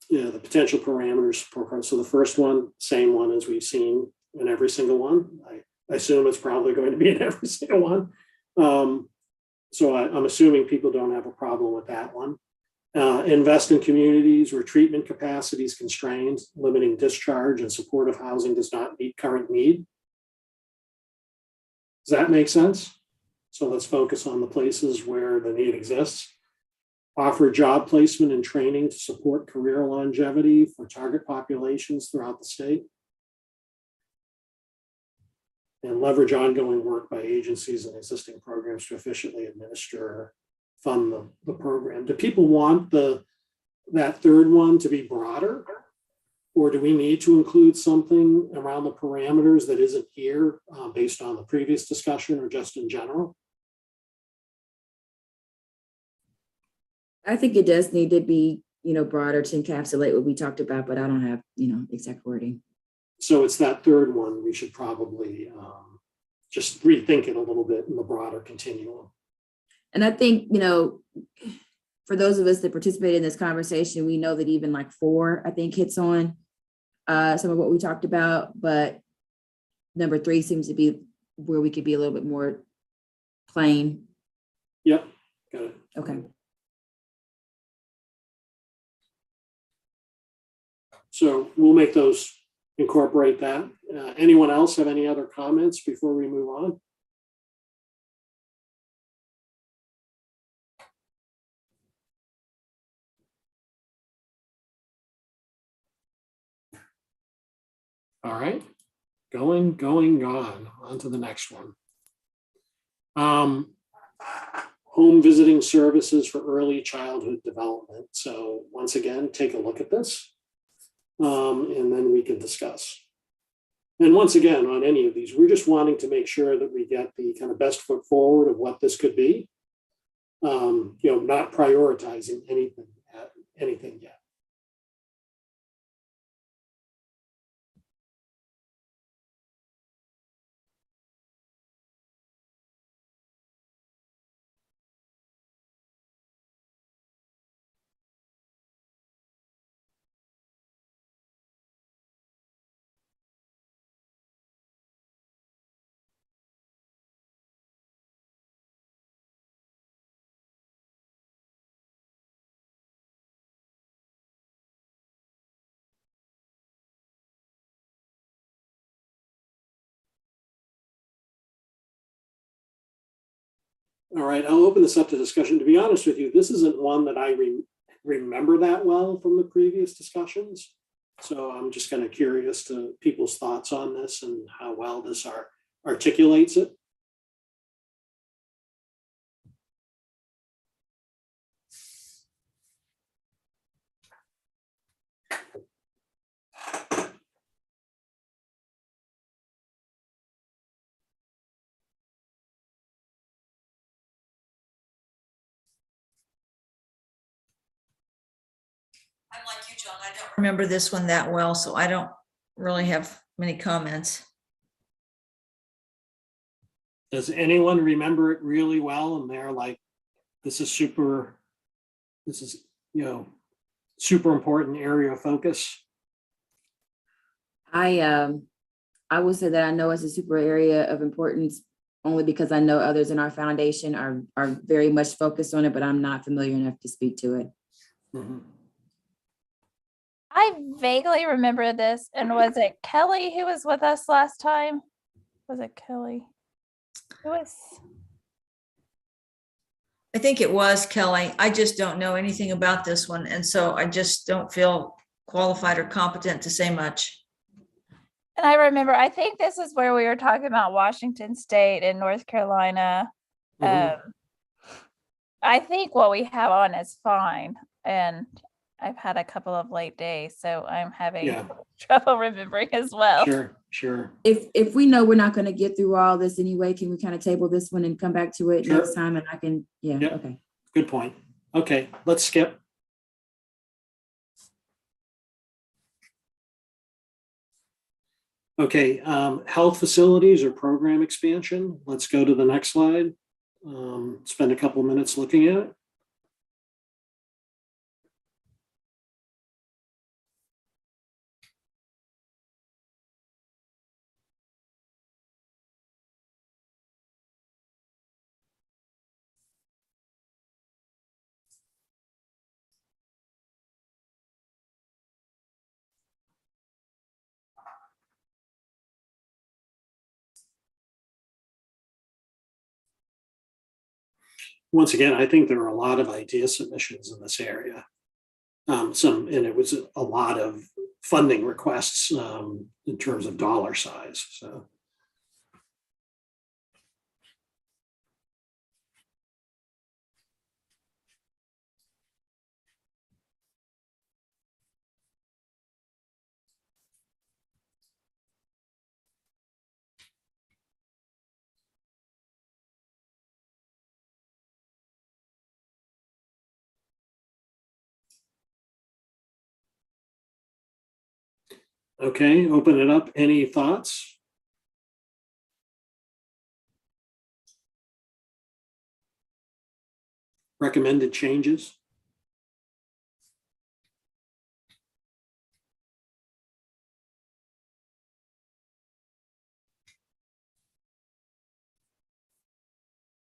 the potential parameters program. So the first one, same one as we've seen in every single one. I assume it's probably going to be in every single one. So I'm assuming people don't have a problem with that one. Invest in communities where treatment capacity is constrained, limiting discharge and supportive housing does not meet current need. Does that make sense? So let's focus on the places where the need exists. Offer job placement and training to support career longevity for target populations throughout the state. And leverage ongoing work by agencies and existing programs to efficiently administer, fund the program. Do people want that third one to be broader? Or do we need to include something around the parameters that isn't here based on the previous discussion or just in general? I think it does need to be, broader to encapsulate what we talked about, but I don't have, exact wording. So it's that third one we should probably just rethink it a little bit in the broader continuum. And I think, for those of us that participate in this conversation, we know that even like 4, I think, hits on some of what we talked about, but number 3 seems to be where we could be a little bit more plain. Yep, got it. Okay. So we'll make those, incorporate that. Anyone else have any other comments before we move on? All right, gone. On to the next one. Home visiting services for early childhood development. So once again, take a look at this, and then we can discuss. And once again, on any of these, we're just wanting to make sure that we get the kind of best foot forward of what this could be. Not prioritizing anything yet. All right, I'll open this up to discussion. To be honest with you, this isn't one that I remember that well from the previous discussions. So I'm just kind of curious to people's thoughts on this and how well this articulates it. I'm like you, John. I don't remember this one that well, so I don't really have many comments. Does anyone remember it really well? And they're like, this is super important area of focus. I will say that I know it's a super area of importance only because I know others in our foundation are very much focused on it, but I'm not familiar enough to speak to it. Mm-hmm. I vaguely remember this. And was it Kelly who was with us last time? Was it Kelly? Who was? I think it was Kelly. I just don't know anything about this one. And so I just don't feel qualified or competent to say much. And I remember, I think this is where we were talking about Washington State and North Carolina. Mm-hmm. I think what we have on is fine, and I've had a couple of late days, so I'm having Yeah, trouble remembering as well. sure. If we know we're not gonna get through all this anyway, can we kind of table this one and come back to it Sure. next time and I can, yeah, Yep. okay. Good point. Okay, let's skip. Okay, health facilities or program expansion. Let's go to the next slide. Spend a couple minutes looking at it. Once again, I think there are a lot of idea submissions in this area. And it was a lot of funding requests in terms of dollar size. So, okay, open it up. Any thoughts? Recommended changes?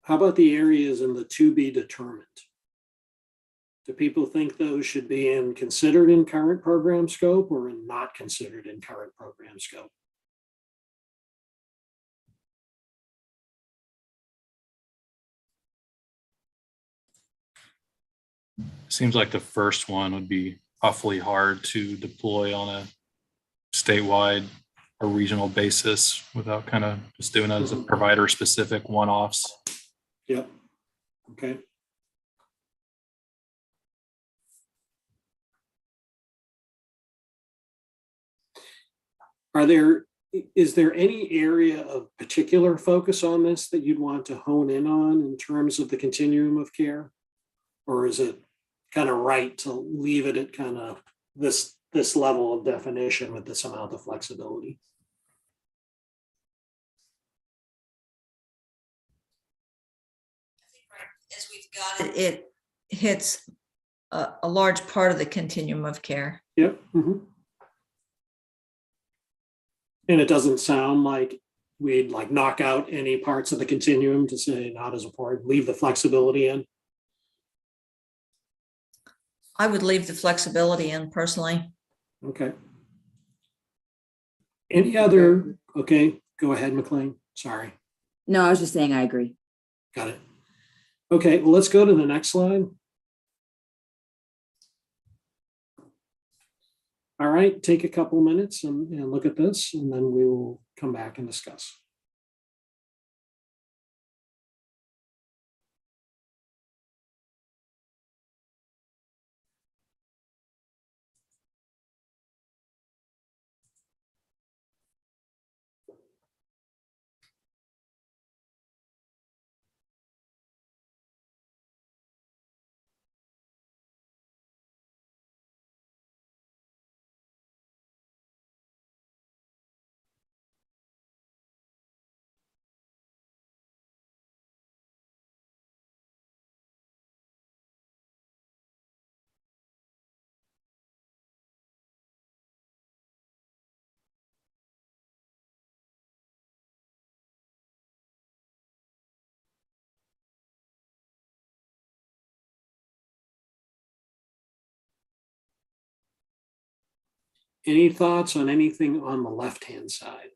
How about the areas in the to be determined? Do people think those should be considered in current program scope or not considered in current program scope? Seems like the first one would be awfully hard to deploy on a statewide or regional basis without kind of just doing it as a provider specific one-offs. Yep. Okay. Is there any area of particular focus on this that you'd want to hone in on in terms of the continuum of care? Or is it kind of right to leave it at kind of this level of definition with this amount of flexibility? As we've got it, it hits a large part of the continuum of care. Yep. And it doesn't sound like we'd like knock out any parts of the continuum to say not as important, leave the flexibility in. I would leave the flexibility in personally. Okay. Any other, okay, go ahead, McLean. Sorry. No, I was just saying I agree. Got it. Okay, well, let's go to the next slide. All right, take a couple minutes and look at this, and then we will come back and discuss. Any thoughts on anything on the left-hand side?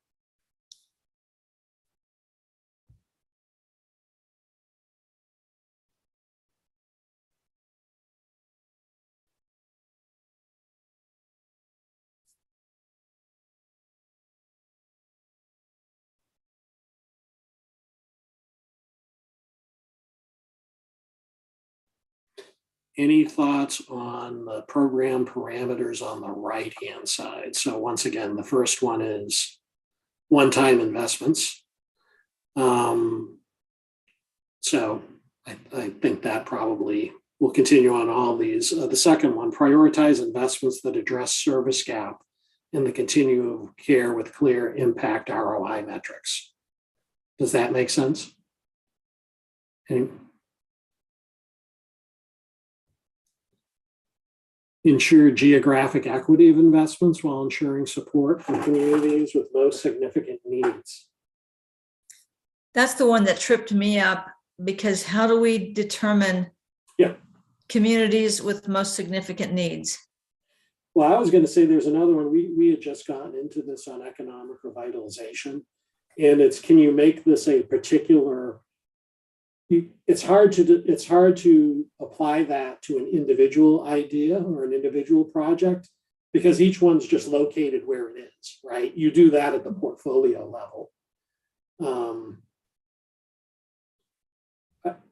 Any thoughts on the program parameters on the right-hand side? So once again, the first one is one-time investments. So I think that probably will continue on all these. The second one, prioritize investments that address service gap in the continuum of care with clear impact ROI metrics. Does that make sense? Ensure geographic equity of investments while ensuring support for communities with most significant needs. That's the one that tripped me up, because how do we determine communities with most significant needs? Well, I was going to say there's another one. We had just gotten into this on economic revitalization, and it's, can you make this a particular? It's hard to apply that to an individual idea or an individual project, because each one's just located where it is, right? You do that at the portfolio level.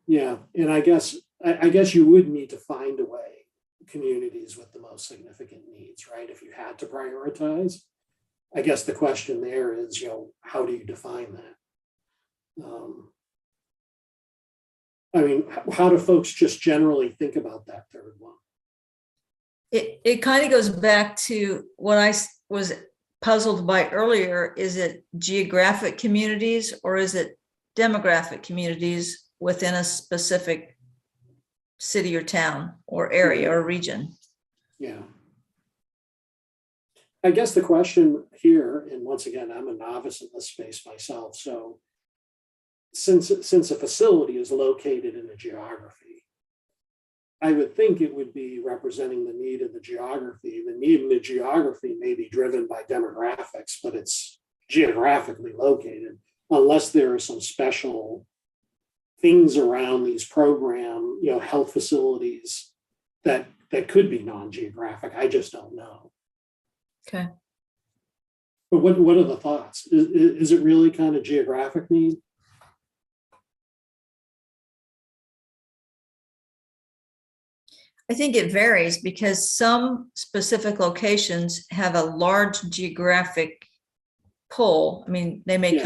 Yeah, and I guess you would need to find a way, communities with the most significant needs, right? If you had to prioritize, I guess the question there is, how do you define that? I mean, how do folks just generally think about that third one? It kind of goes back to what I was puzzled by earlier. Is it geographic communities or is it demographic communities within a specific city or town or area or region? Yeah. I guess the question here, and once again, I'm a novice in this space myself, so since a facility is located in a geography, I would think it would be representing the need of the geography. The need in the geography may be driven by demographics, but it's geographically located, unless there are some special things around these program, health facilities that could be non-geographic. I just don't know. Okay. But what are the thoughts? Is it really kind of geographic need? I think it varies, because some specific locations have a large geographic pull. I mean, they may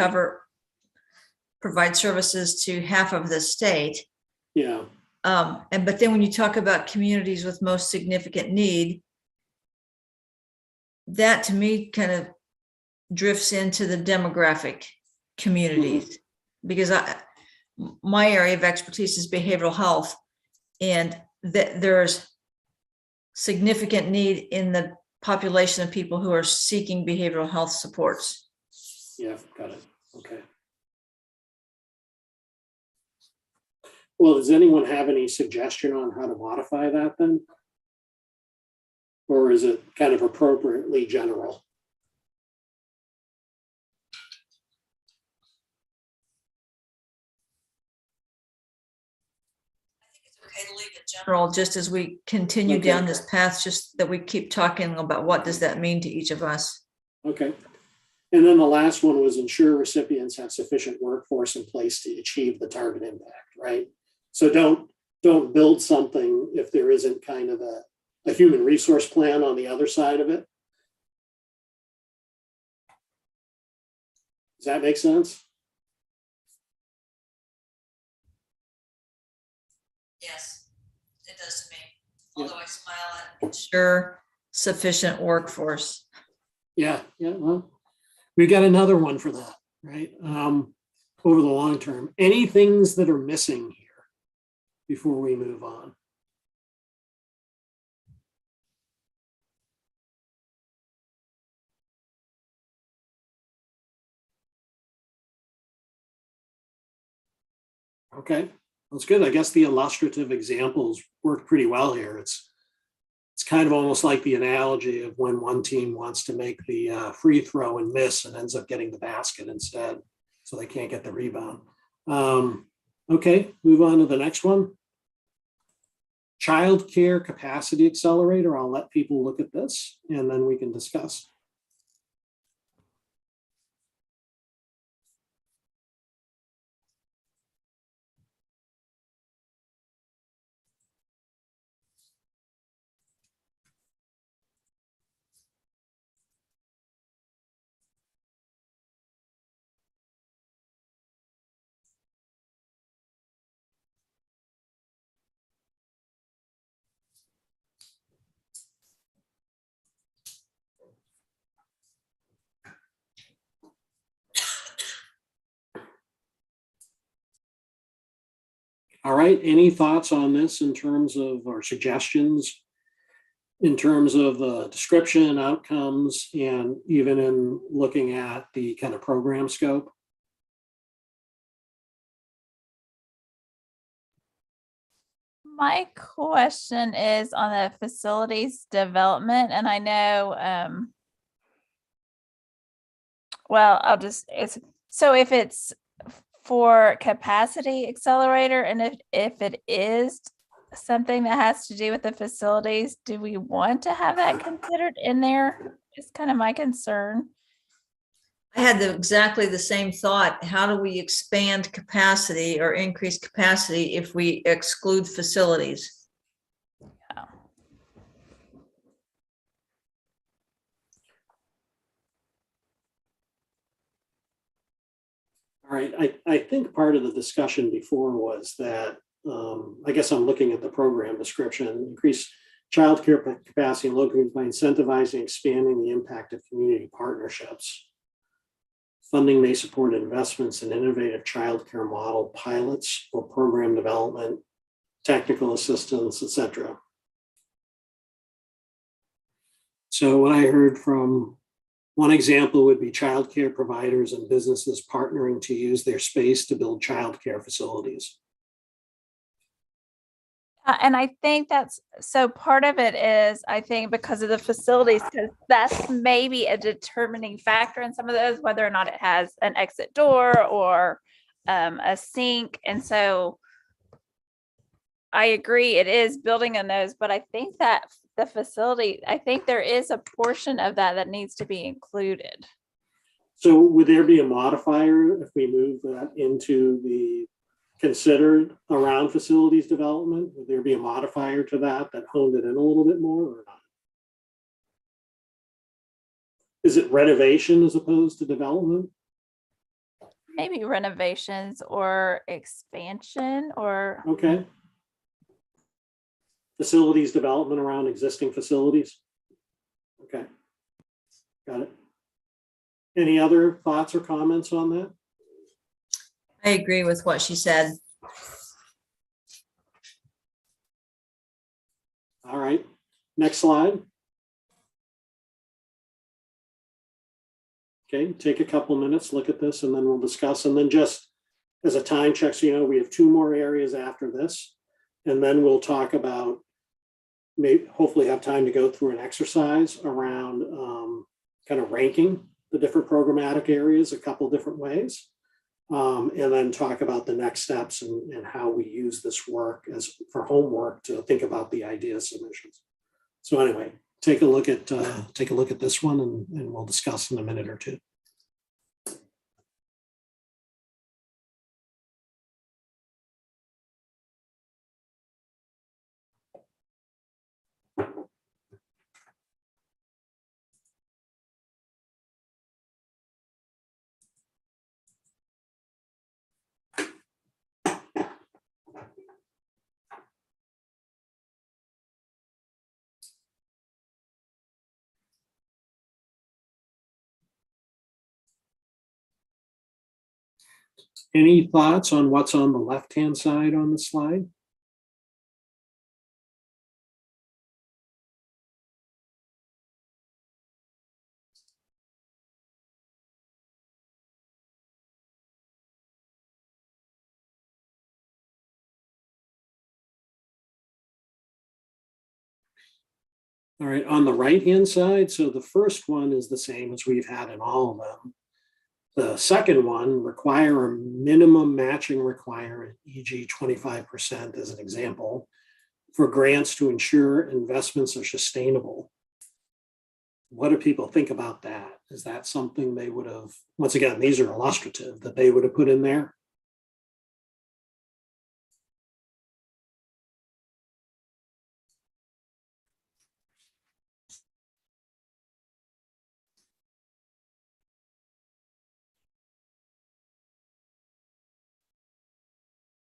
provide services to half of the state. Yeah. But then when you talk about communities with most significant need, that to me kind of drifts into the demographic communities, because my area of expertise is behavioral health, and there's significant need in the population of people who are seeking behavioral health supports. Yeah, got it. Okay. Well, does anyone have any suggestion on how to modify that then? Or is it kind of appropriately general? Okay to leave it general, just as we continue down this path, just that we keep talking about what does that mean to each of us. Okay. And then the last one was ensure recipients have sufficient workforce in place to achieve the target impact, right? So don't build something if there isn't kind of a human resource plan on the other side of it. Does that make sense? Yes, it does to me. Although I smile at ensure sufficient workforce. Yeah, well, we got another one for that, right? Over the long term. Any things that are missing here before we move on? Okay, that's good. I guess the illustrative examples work pretty well here. It's kind of almost like the analogy of when one team wants to make the free throw and miss and ends up getting the basket instead, so they can't get the rebound. Okay, move on to the next one. Child Care Capacity Accelerator. I'll let people look at this and then we can discuss. All right, any thoughts on this in terms of, or suggestions in terms of the description, outcomes, and even in looking at the kind of program scope? My question is on the facilities development, and I know, well, so if it's for capacity accelerator, and if it is something that has to do with the facilities, do we want to have that considered in there? Is kind of my concern. I had exactly the same thought. How do we expand capacity or increase capacity if we exclude facilities? All right, I think part of the discussion before was that, I guess I'm looking at the program description, increase childcare capacity and local by incentivizing, expanding the impact of community partnerships. Funding may support investments in innovative childcare model pilots or program development, technical assistance, etc. So what I heard from one example would be childcare providers and businesses partnering to use their space to build childcare facilities. And I think so part of it is, I think, because of the facilities, because that's maybe a determining factor in some of those, whether or not it has an exit door or a sink. And so I agree, it is building on those, but I think that the facility, I think there is a portion of that needs to be included. So would there be a modifier if we move that into the considered around facilities development? Would there be a modifier to that honed it in a little bit more or not? Is it renovation as opposed to development? Maybe renovations or expansion or. Okay. Facilities development around existing facilities. Okay. Got it. Any other thoughts or comments on that? I agree with what she said. All right, next slide. Okay, take a couple minutes, look at this, and then we'll discuss. And then just as a time check, so you know, we have 2 more areas after this, and then we'll talk about, maybe hopefully have time to go through an exercise around kind of ranking the different programmatic areas a couple different ways. And then talk about the next steps and how we use this work as for homework to think about the idea submissions. So anyway, take a look at this one, and we'll discuss in a minute or two. Any thoughts on what's on the left-hand side on the slide? All right, on the right-hand side, so the first one is the same as we've had in all of them. The second one, require a minimum matching requirement, e.g. 25% as an example, for grants to ensure investments are sustainable. What do people think about that? Is that something they would have, once again, these are illustrative, that they would have put in there?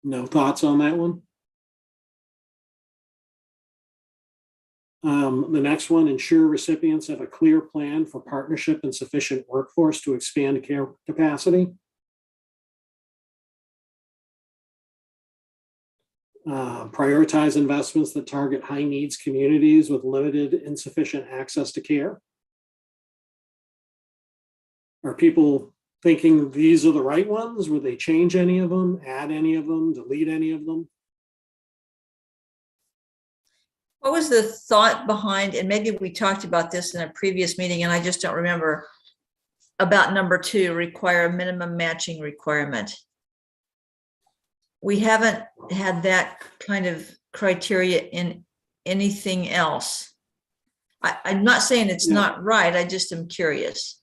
No thoughts on that one? The next one, ensure recipients have a clear plan for partnership and sufficient workforce to expand care capacity. Prioritize investments that target high needs communities with limited, insufficient access to care. Are people thinking these are the right ones? Would they change any of them, add any of them, delete any of them? What was the thought behind, and maybe we talked about this in a previous meeting and I just don't remember, about number 2, require a minimum matching requirement? We haven't had that kind of criteria in anything else. I'm not saying it's Yeah. not right. I just am curious.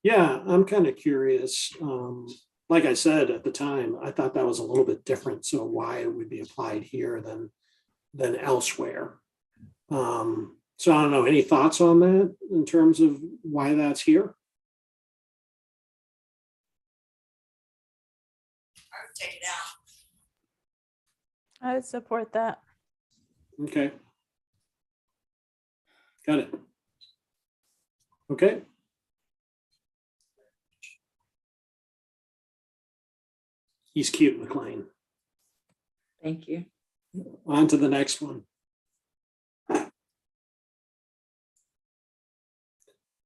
Yeah, I'm kind of curious. Like I said at the time, I thought that was a little bit different. So why it would be applied here than elsewhere. So I don't know, any thoughts on that in terms of why that's here? I would take it out. I would support that. Okay. Got it. Okay. He's cute, McLean. Thank you. On to the next one.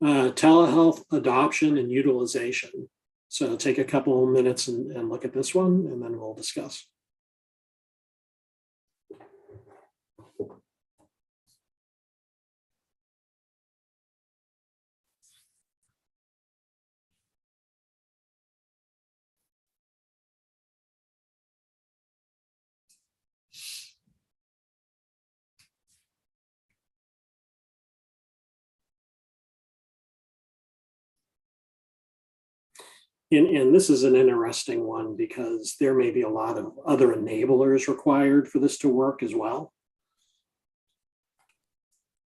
Telehealth adoption and utilization. So take a couple of minutes and look at this one, and then we'll discuss. And this is an interesting one because there may be a lot of other enablers required for this to work as well.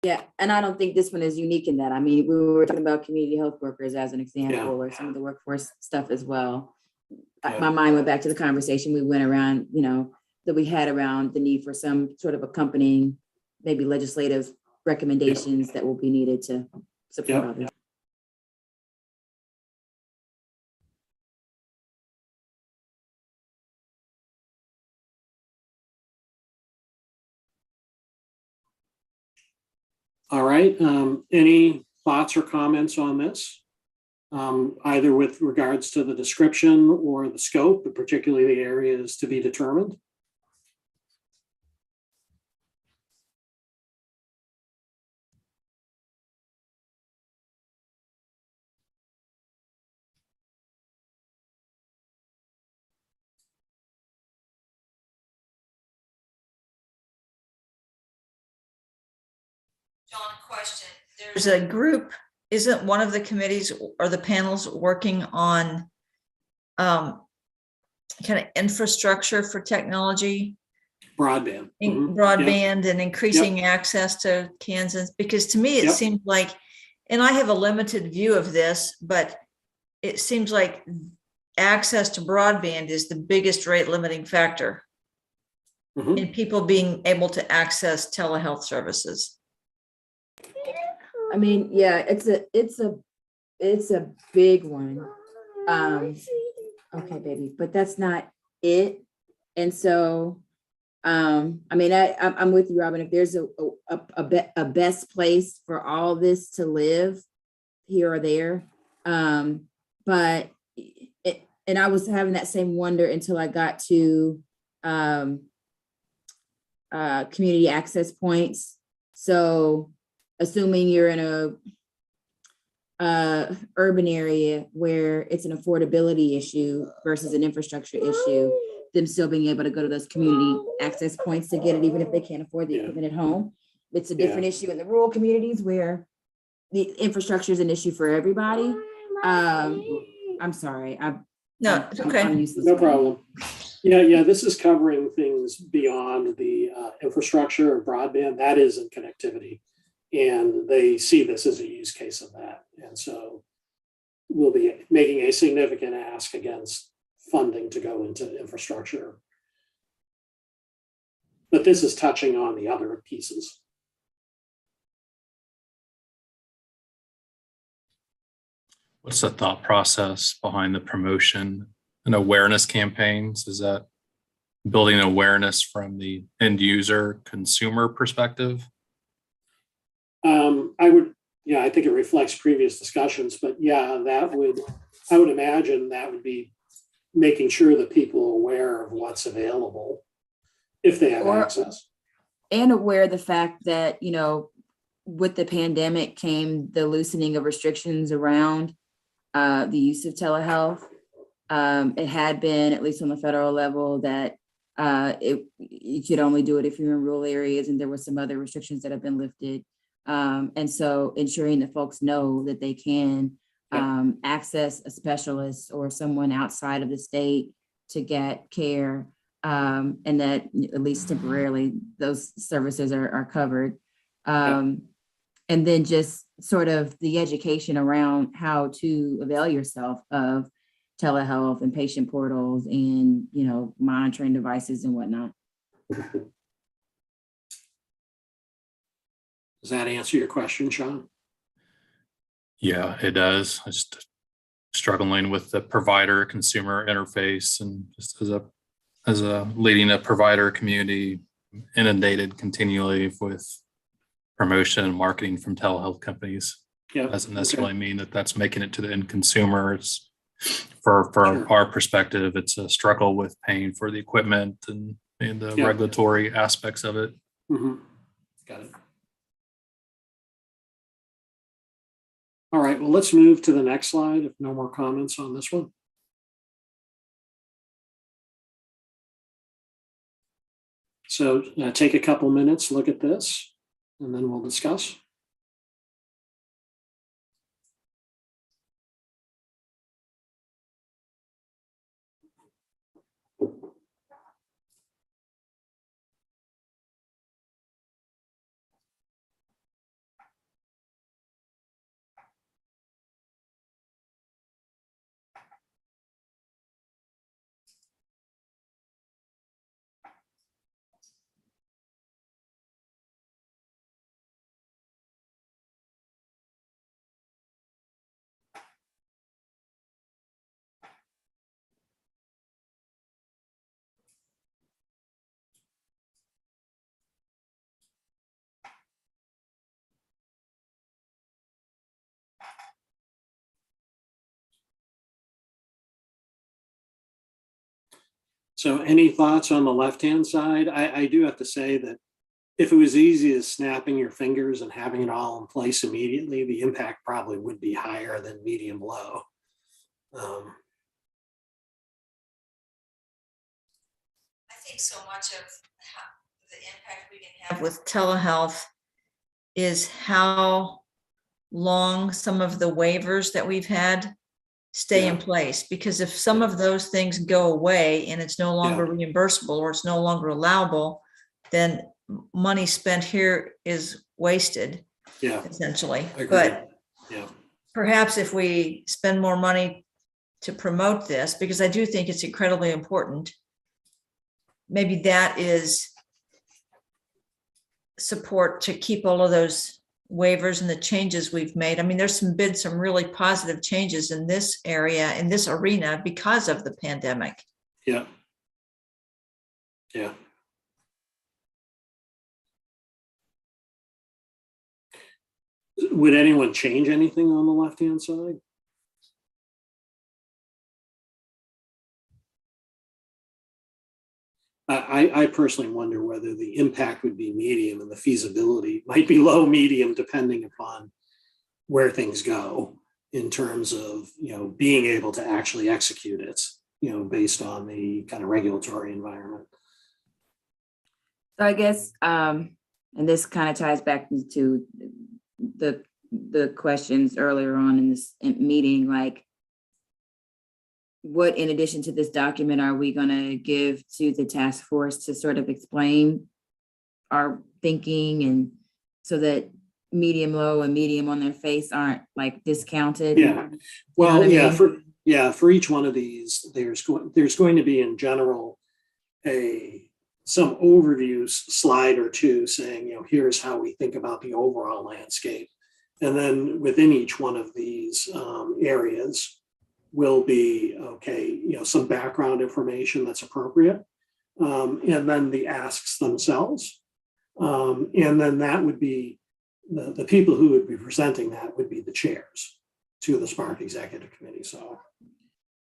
Yeah, and I don't think this one is unique in that. I mean, we were talking about community health workers as an example, Yeah. or some of the workforce stuff as well. Yeah. My mind went back to the conversation we went around, that we had around the need for some sort of accompanying, maybe legislative recommendations that will be needed to support Yeah. others. All right, any thoughts or comments on this? Either with regards to the description or the scope, but particularly the areas to be determined? John, question. There's a group, isn't one of the committees or the panels working on kind of infrastructure for technology, Broadband. Mhm. Yep. broadband, and increasing access to Kansas? Because to me, it Yep. seems like, and I have a limited view of this, but it seems like access to broadband is the biggest rate limiting factor Mhm. in people being able to access telehealth services. I mean, yeah, it's a big one. Okay, baby, but that's not it. And so, I mean, I'm with you, Robin. If there's a best place for all this to live, here or there, but and I was having that same wonder until I got to community access points. So, assuming you're in a urban area where it's an affordability issue versus an infrastructure issue, them still being able to go to those community access points to get it, even if they can't afford the Yeah. equipment at home. It's a different issue in the rural communities where the infrastructure is an issue for everybody. I'm sorry. No, it's okay. I'm useless. No problem. Yeah, this is covering things beyond the infrastructure and broadband. That is in connectivity. And they see this as a use case of that. And so we'll be making a significant ask against funding to go into infrastructure. But this is touching on the other pieces. What's the thought process behind the promotion and awareness campaigns? Is that building awareness from the end user consumer perspective? I would, yeah, I think it reflects previous discussions, but yeah, I would imagine that would be making sure that people are aware of what's available if they have Or- access. And aware of the fact that, you know, with the pandemic came the loosening of restrictions around the use of telehealth. It had been, at least on the federal level, that you could only do it if you're in rural areas, and there were some other restrictions that have been lifted. And so ensuring that folks know that they can access a specialist or someone outside of the state to get care, and that at least temporarily those services are covered. And then just sort of the education around how to avail yourself of telehealth and patient portals and, you know, monitoring devices and whatnot. Does that answer your question, Sean? Yeah, it does. I just struggling with the provider consumer interface, and just as a leading a provider community inundated continually with promotion and marketing from telehealth companies. Yeah. Doesn't necessarily mean that that's making it to the end consumer. It's for Sure. our perspective, it's a struggle with paying for the equipment and the Yeah. regulatory aspects of it. Mhm. Got it. All right, well, let's move to the next slide if no more comments on this one. So take a couple minutes, look at this, and then we'll discuss. So any thoughts on the left-hand side? I do have to say that if it was easy as snapping your fingers and having it all in place immediately, the impact probably would be higher than medium low. I think so much of the impact we can have with telehealth is how long some of the waivers that we've had stay in place. Because if some of those things go away and it's no longer reimbursable or it's no longer allowable, then money spent here is wasted, essentially. But perhaps if we spend more money to promote this, because I do think it's incredibly important, maybe that is support to keep all of those waivers and the changes we've made. I mean, there's been some really positive changes in this area, in this arena, because of the pandemic. Yeah. Would anyone change anything on the left-hand side? I personally wonder whether the impact would be medium and the feasibility might be low, medium, depending upon where things go in terms of, you know, being able to actually execute it, you know, based on the kind of regulatory environment. So I guess, and this kind of ties back to the questions earlier on in this meeting, like, what, in addition to this document, are we going to give to the task force to sort of explain our thinking, and so that medium low and medium on their face aren't like discounted? Yeah. Well, You know what I mean? for each one of these, there's going to be in general some overview slide or two saying, you know, here's how we think about the overall landscape. And then within each one of these areas will be, okay, you know, some background information that's appropriate. and then the asks themselves. And then that would be the people who would be presenting that would be the chairs to the Spark Executive Committee. So,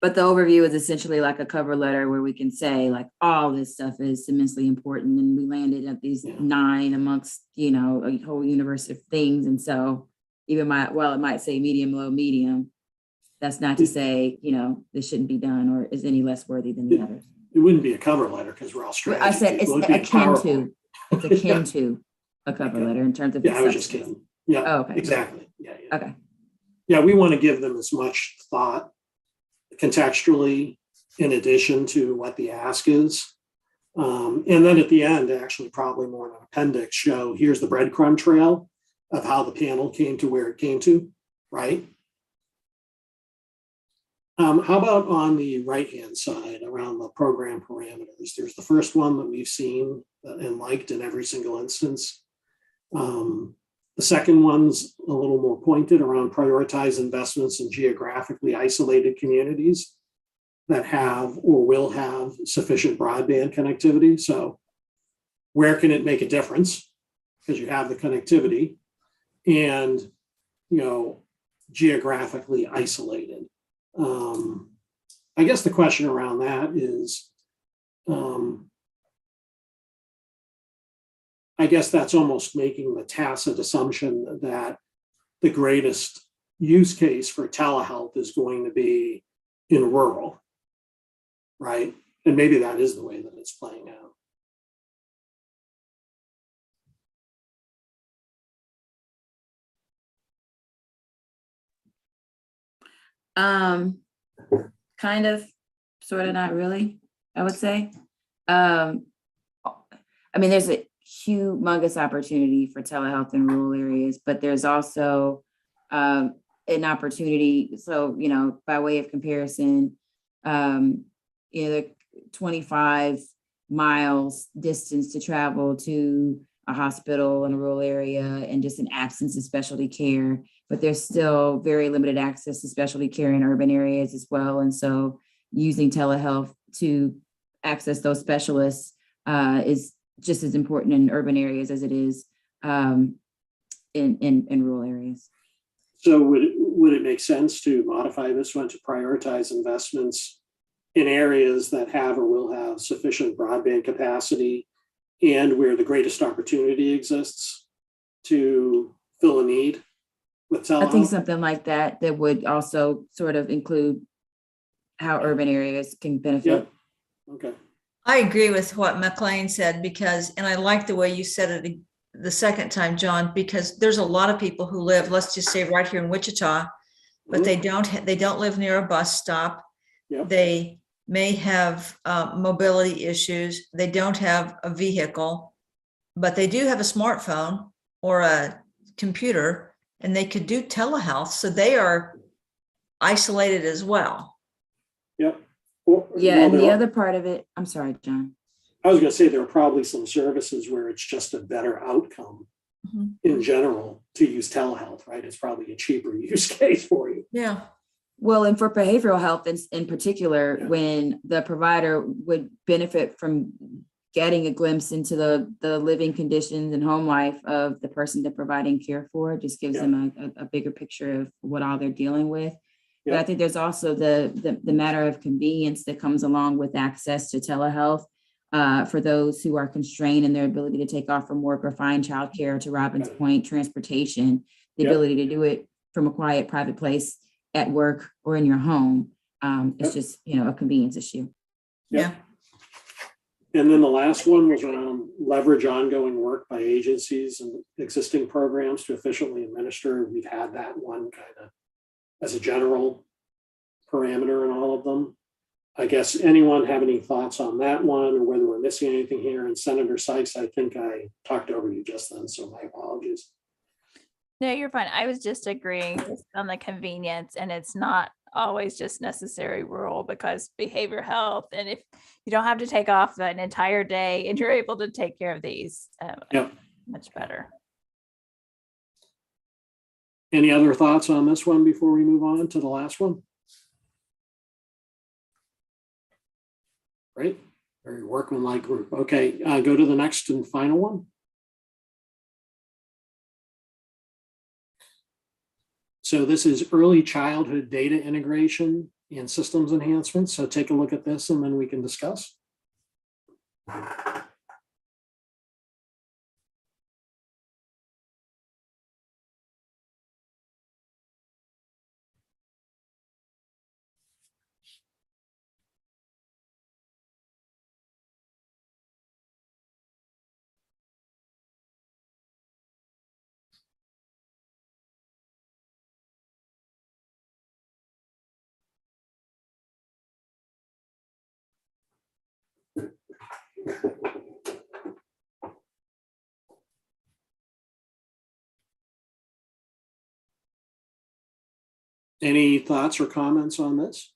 But the overview is essentially like a cover letter where we can say like, all this stuff is immensely important. And we landed at these Yeah. 9 amongst, you know, a whole universe of things. And so even while it might say medium, low, medium, that's not to say, you know, this shouldn't be done or is any less worthy than the others. it wouldn't be a cover letter because we're all strategy. I said it's people. It'd be a akin PowerPoint. to, it's akin to a cover Okay. letter in terms of. Yeah, the I was just substance. kidding. Yeah, Oh, okay. exactly. Yeah, yeah. Okay. Yeah, we want to give them as much thought contextually in addition to what the ask is. And then at the end, actually probably more an appendix show, here's the breadcrumb trail of how the panel came to where it came to, right? How about on the right-hand side around the program parameters? There's the first one that we've seen and liked in every single instance. The second one's a little more pointed around prioritize investments in geographically isolated communities that have or will have sufficient broadband connectivity. So where can it make a difference? Because you have the connectivity and, you know, geographically isolated. I guess the question around that is, I guess that's almost making the tacit assumption that the greatest use case for telehealth is going to be in rural, right? And maybe that is the way that it's playing out. Kind of, sort of, not really, I would say. I mean, there's a humongous opportunity for telehealth in rural areas, but there's also an opportunity. So, you know, by way of comparison, you know, 25 miles distance to travel to a hospital in a rural area and just an absence of specialty care, but there's still very limited access to specialty care in urban areas as well. And so using telehealth to access those specialists is just as important in urban areas as it is in rural areas. So would it make sense to modify this one to prioritize investments in areas that have or will have sufficient broadband capacity and where the greatest opportunity exists to fill a need with telehealth? I think something like that would also sort of include how urban areas can benefit. Yeah. Okay. I agree with what McLean said because, and I like the way you said it the second time, John, because there's a lot of people who live, let's just say right here in Wichita, but they don't live near a bus stop. Yeah. They may have mobility issues. They don't have a vehicle, but they do have a smartphone or a computer, and they could do telehealth. So they are isolated as well. Yep. Yeah, and the other part of it, I'm sorry, John. I was going to say there are probably some services where it's just a better outcome in general to use telehealth, right? It's probably a cheaper use case for you. Yeah. Well, and for behavioral health in particular, Yeah. when the provider would benefit from getting a glimpse into the living conditions and home life of the person they're providing care for, it just gives Yeah. them a bigger picture of what all they're dealing with. But Yeah. I think there's also the matter of convenience that comes along with access to telehealth for those who are constrained in their ability to take off from work or find childcare, to Robin's Right. point, transportation, the Yep. ability to do it from a quiet, private place at work or in your home. It's Yep. just, you know, a convenience issue. Yeah. And then the last one was around leverage ongoing work by agencies and existing programs to efficiently administer. We've had that one kind of as a general parameter in all of them. I guess anyone have any thoughts on that one or whether we're missing anything here? And Senator Sykes, I think I talked over you just then, so my apologies. No, you're fine. I was just agreeing just on the convenience, and it's not always just necessary rural, because behavior health, and if you don't have to take off an entire day and you're able to take care of these, Yep. much better. Any other thoughts on this one before we move on to the last one? Great. Very workmanlike group. Okay, go to the next and final one. So this is early childhood data integration and systems enhancements. So take a look at this and then we can discuss. Any thoughts or comments on this?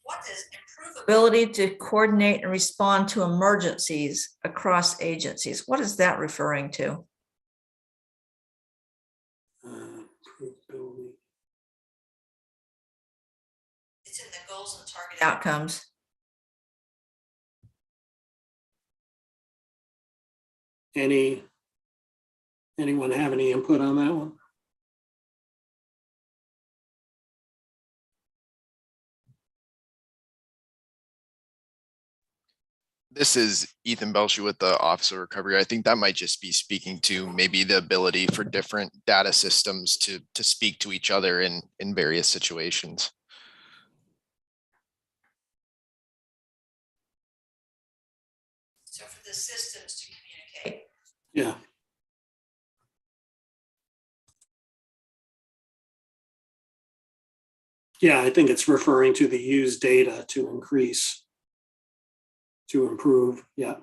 What is improved ability to coordinate and respond to emergencies across agencies? What is that referring to? Improvability. It's in the goals and target outcomes. Anyone have any input on that one? This is Ethan Belcher with the Office of Recovery. I think that might just be speaking to maybe the ability for different data systems to speak to each other in various situations. So for the systems to communicate. Yeah. Yeah, I think it's referring to the used data to increase, to improve. Yeah.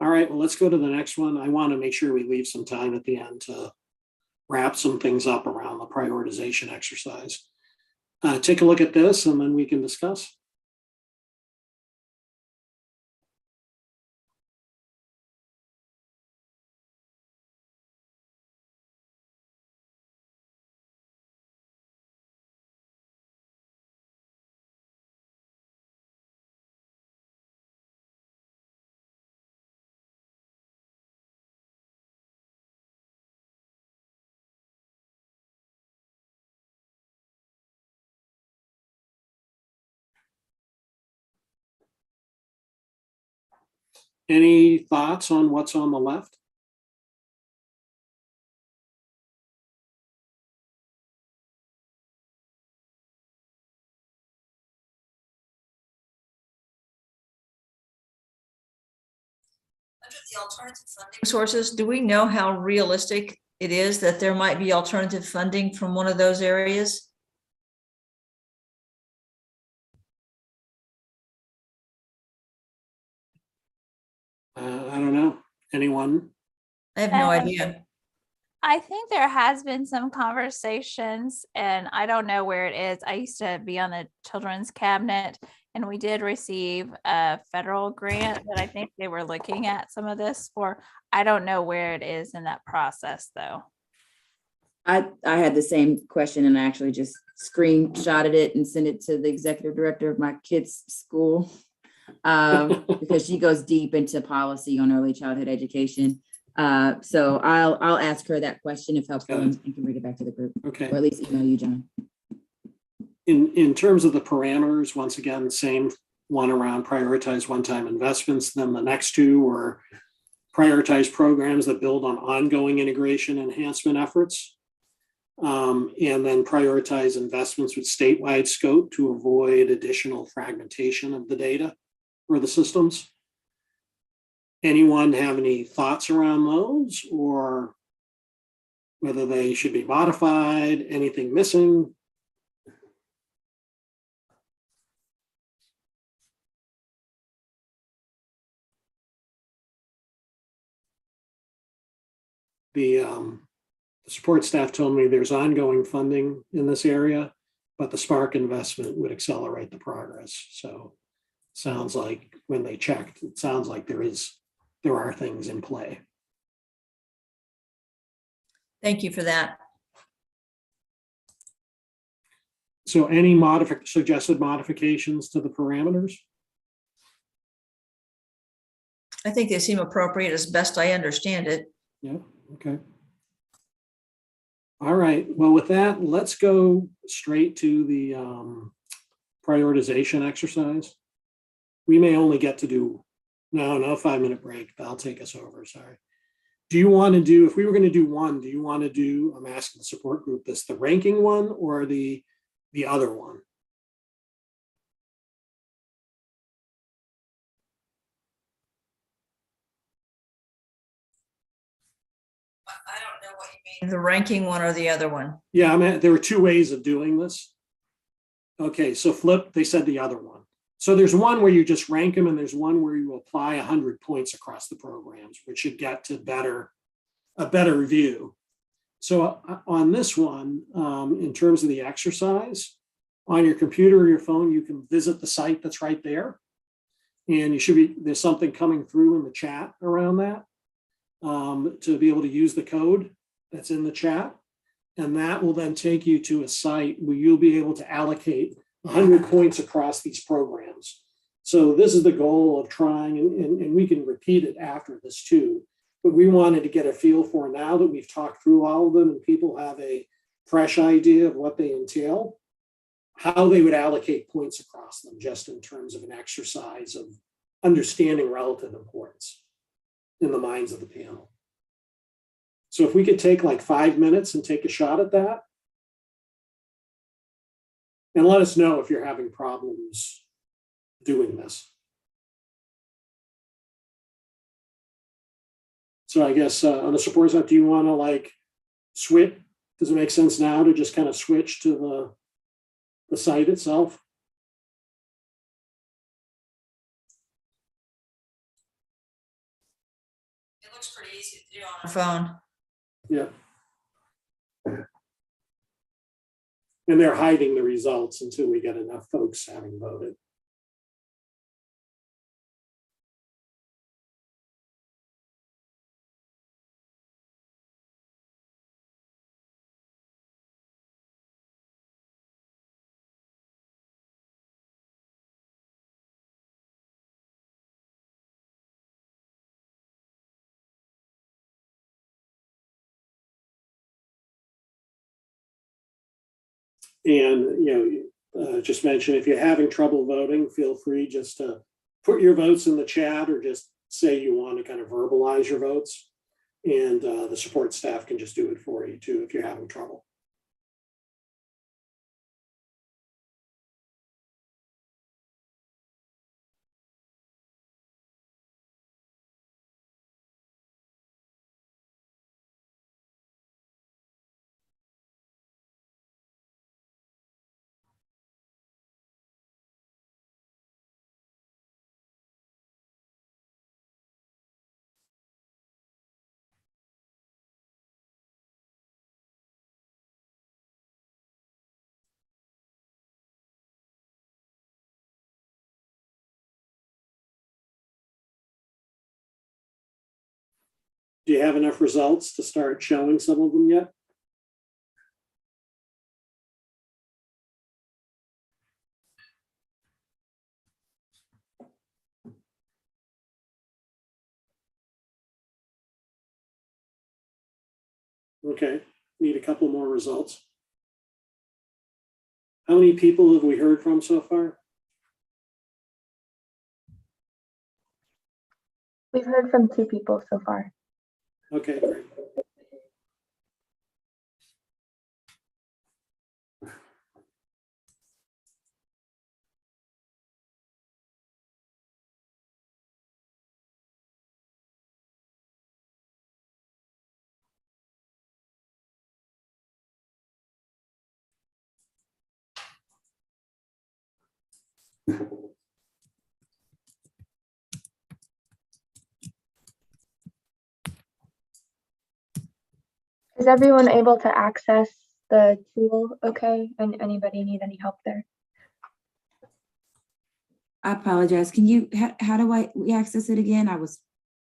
All right, well, let's go to the next one. I want to make sure we leave some time at the end to wrap some things up around the prioritization exercise. Take a look at this and then we can discuss. Any thoughts on what's on the left? Under the alternative funding sources, do we know how realistic it is that there might be alternative funding from one of those areas? I don't know. Anyone? I have no Um, idea. I think there has been some conversations and I don't know where it is. I used to be on the children's cabinet and we did receive a federal grant that I think they were looking at some of this for. I don't know where it is in that process though. I had the same question and I actually just screenshotted it and sent it to the executive director of my kid's school. Because she goes deep into policy on early childhood education. So I'll ask her that question if helpful and can bring it back to the group, Okay. or at least email you, John. In terms of the parameters, once again, same one around prioritize one-time investments. Then the next two were prioritize programs that build on ongoing integration enhancement efforts. And then prioritize investments with statewide scope to avoid additional fragmentation of the data or the systems. Anyone have any thoughts around those or whether they should be modified, anything missing? the support staff told me there's ongoing funding in this area, but the Spark investment would accelerate the progress. So sounds like when they checked, it sounds like there are things in play. Thank you for that. So any suggested modifications to the parameters? I think they seem appropriate as best I understand it. Yeah, okay. All right, well, with that, let's go straight to the prioritization exercise. We may only get to do, no 5-minute break, I'll take us over, sorry. Do you want to do, if we were going to do one, do you want to do, I'm asking the support group, this the ranking one or the other one? I don't know what you mean. The ranking one or the other one? Yeah, I mean, there were two ways of doing this. Okay, so flip, they said the other one. So there's one where you just rank them and there's one where you apply 100 points across the programs, which should get to a better view. So on this one, in terms of the exercise, on your computer or your phone, you can visit the site that's right there. And there's something coming through in the chat around that to be able to use the code that's in the chat. And that will then take you to a site where you'll be able to allocate 100 points across these programs. So this is the goal of trying, and we can repeat it after this too, but we wanted to get a feel for, now that we've talked through all of them and people have a fresh idea of what they entail, how they would allocate points across them, just in terms of an exercise of understanding relative importance in the minds of the panel. So if we could take like 5 minutes and take a shot at that, and let us know if you're having problems doing this. So I guess on the support side, do you want to like switch? Does it make sense now to just kind of switch to the site itself? It looks pretty easy to do on a phone. Yeah. And they're hiding the results until we get enough folks having voted. And, just mention, if you're having trouble voting, feel free just to put your votes in the chat or just say you want to kind of verbalize your votes. And the support staff can just do it for you too, if you're having trouble. Do you have enough results to start showing some of them yet? Okay, need a couple more results. How many people have we heard from so far? We've heard from 2 people so far. Okay, great. Is everyone able to access the tool okay? And anybody need any help there? I apologize. Can you, how do we access it again? I was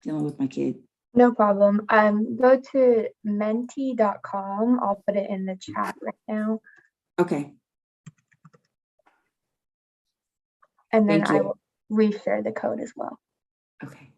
dealing with my kid. No problem. Go to menti.com. I'll put it in the chat right now. Okay, And then Thank I you. will reshare the code as well. okay.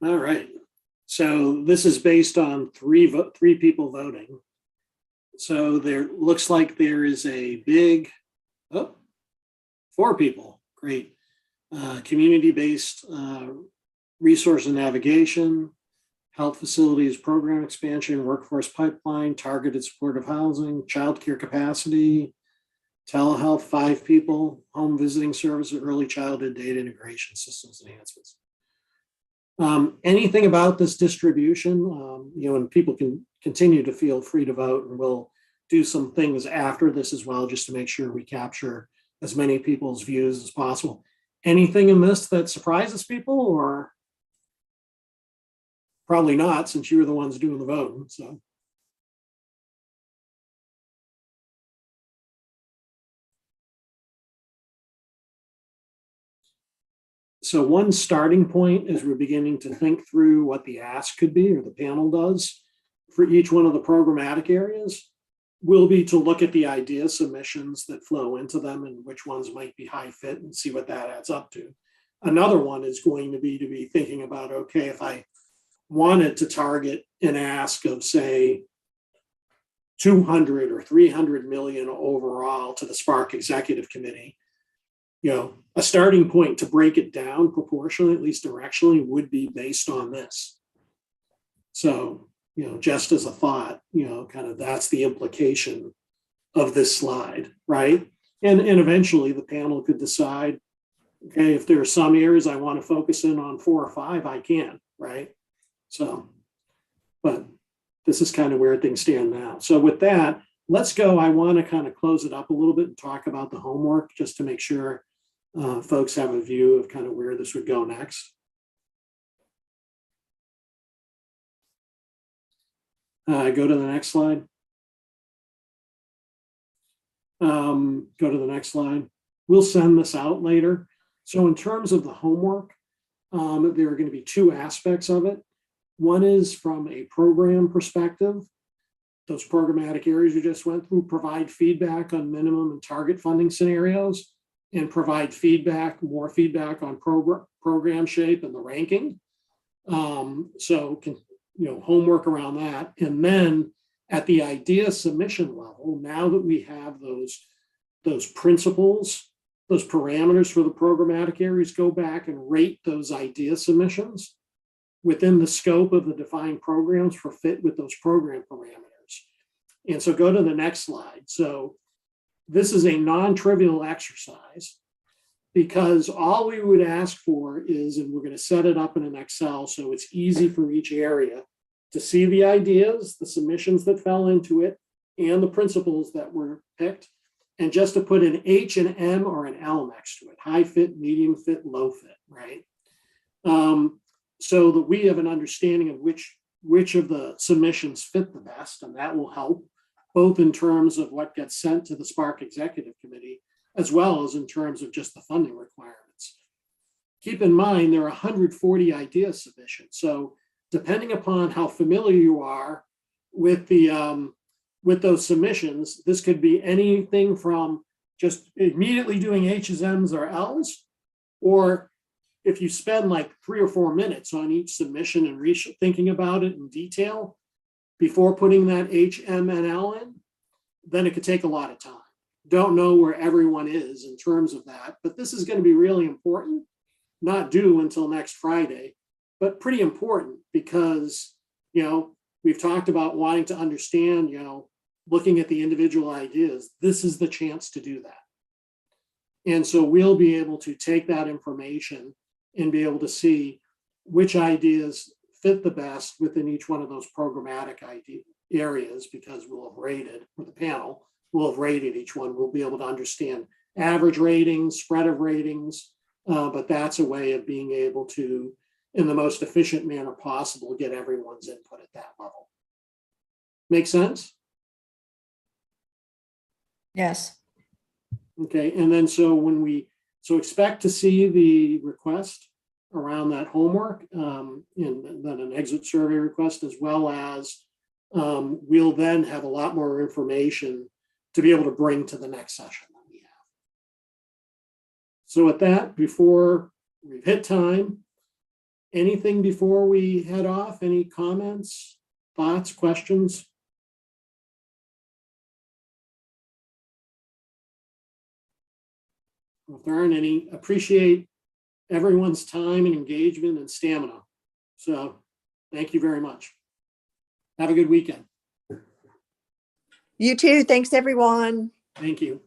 All right. So this is based on three people voting. So there looks like there is a big, oh, 4 people. Great. Community-based resource and navigation, health facilities program expansion, workforce pipeline, targeted supportive housing, childcare capacity, telehealth, 5 people, home visiting services, early childhood data integration systems enhancements. Anything about this distribution, and people can continue to feel free to vote, and we'll do some things after this as well, just to make sure we capture as many people's views as possible. Anything in this that surprises people, or probably not, since you were the ones doing the voting, so. So one starting point as we're beginning to think through what the ask could be, or the panel does, for each one of the programmatic areas, will be to look at the idea submissions that flow into them and which ones might be high fit, and see what that adds up to. Another one is going to be thinking about, okay, if I wanted to target an ask of, say, 200 or 300 million overall to the Spark Executive Committee, a starting point to break it down proportionally, at least directionally, would be based on this. So, just as a thought, kind of that's the implication of this slide, right? And eventually the panel could decide, okay, if there are some areas I want to focus in on 4 or 5, I can, right? So, but this is kind of where things stand now. So with that, let's go. I want to kind of close it up a little bit and talk about the homework, just to make sure folks have a view of kind of where this would go next. Go to the next slide. Go to the next slide. We'll send this out later. So in terms of the homework, there are going to be 2 aspects of it. One is from a program perspective. Those programmatic areas we just went through provide feedback on minimum and target funding scenarios, and provide more feedback on program shape and the ranking. So homework around that. And then at the idea submission level, now that we have those principles, those parameters for the programmatic areas, go back and rate those idea submissions within the scope of the defined programs for fit with those program parameters. And so go to the next slide. So this is a non-trivial exercise because all we would ask for is, and we're going to set it up in an Excel so it's easy for each area to see the ideas, the submissions that fell into it, and the principles that were picked, and just to put an H, an M, or an L next to it, high fit, medium fit, low fit, right? So that we have an understanding of which of the submissions fit the best, and that will help both in terms of what gets sent to the Spark Executive Committee, as well as in terms of just the funding requirements. Keep in mind, there are 140 idea submissions. So depending upon how familiar you are with with those submissions, this could be anything from just immediately doing H's, M's, or L's, or if you spend like 3 or 4 minutes on each submission and thinking about it in detail before putting that H, M, and L in, then it could take a lot of time. Don't know where everyone is in terms of that, but this is going to be really important, not due until next Friday, but pretty important because, you know, we've talked about wanting to understand, you know, looking at the individual ideas. This is the chance to do that. And so we'll be able to take that information and be able to see which ideas fit the best within each one of those programmatic idea areas, because we'll have rated, or the panel will have rated each one. We'll be able to understand average ratings, spread of ratings, but that's a way of being able to, in the most efficient manner possible, get everyone's input at that level. Make sense? Yes. Okay, and then so expect to see the request around that homework, and then an exit survey request, as well as we'll then have a lot more information to be able to bring to the next session that we have. So with that, before we've hit time, anything before we head off? Any comments, thoughts, questions? If there aren't any, appreciate everyone's time and engagement and stamina. So thank you very much. Have a good weekend. You too. Thanks, everyone. Thank you.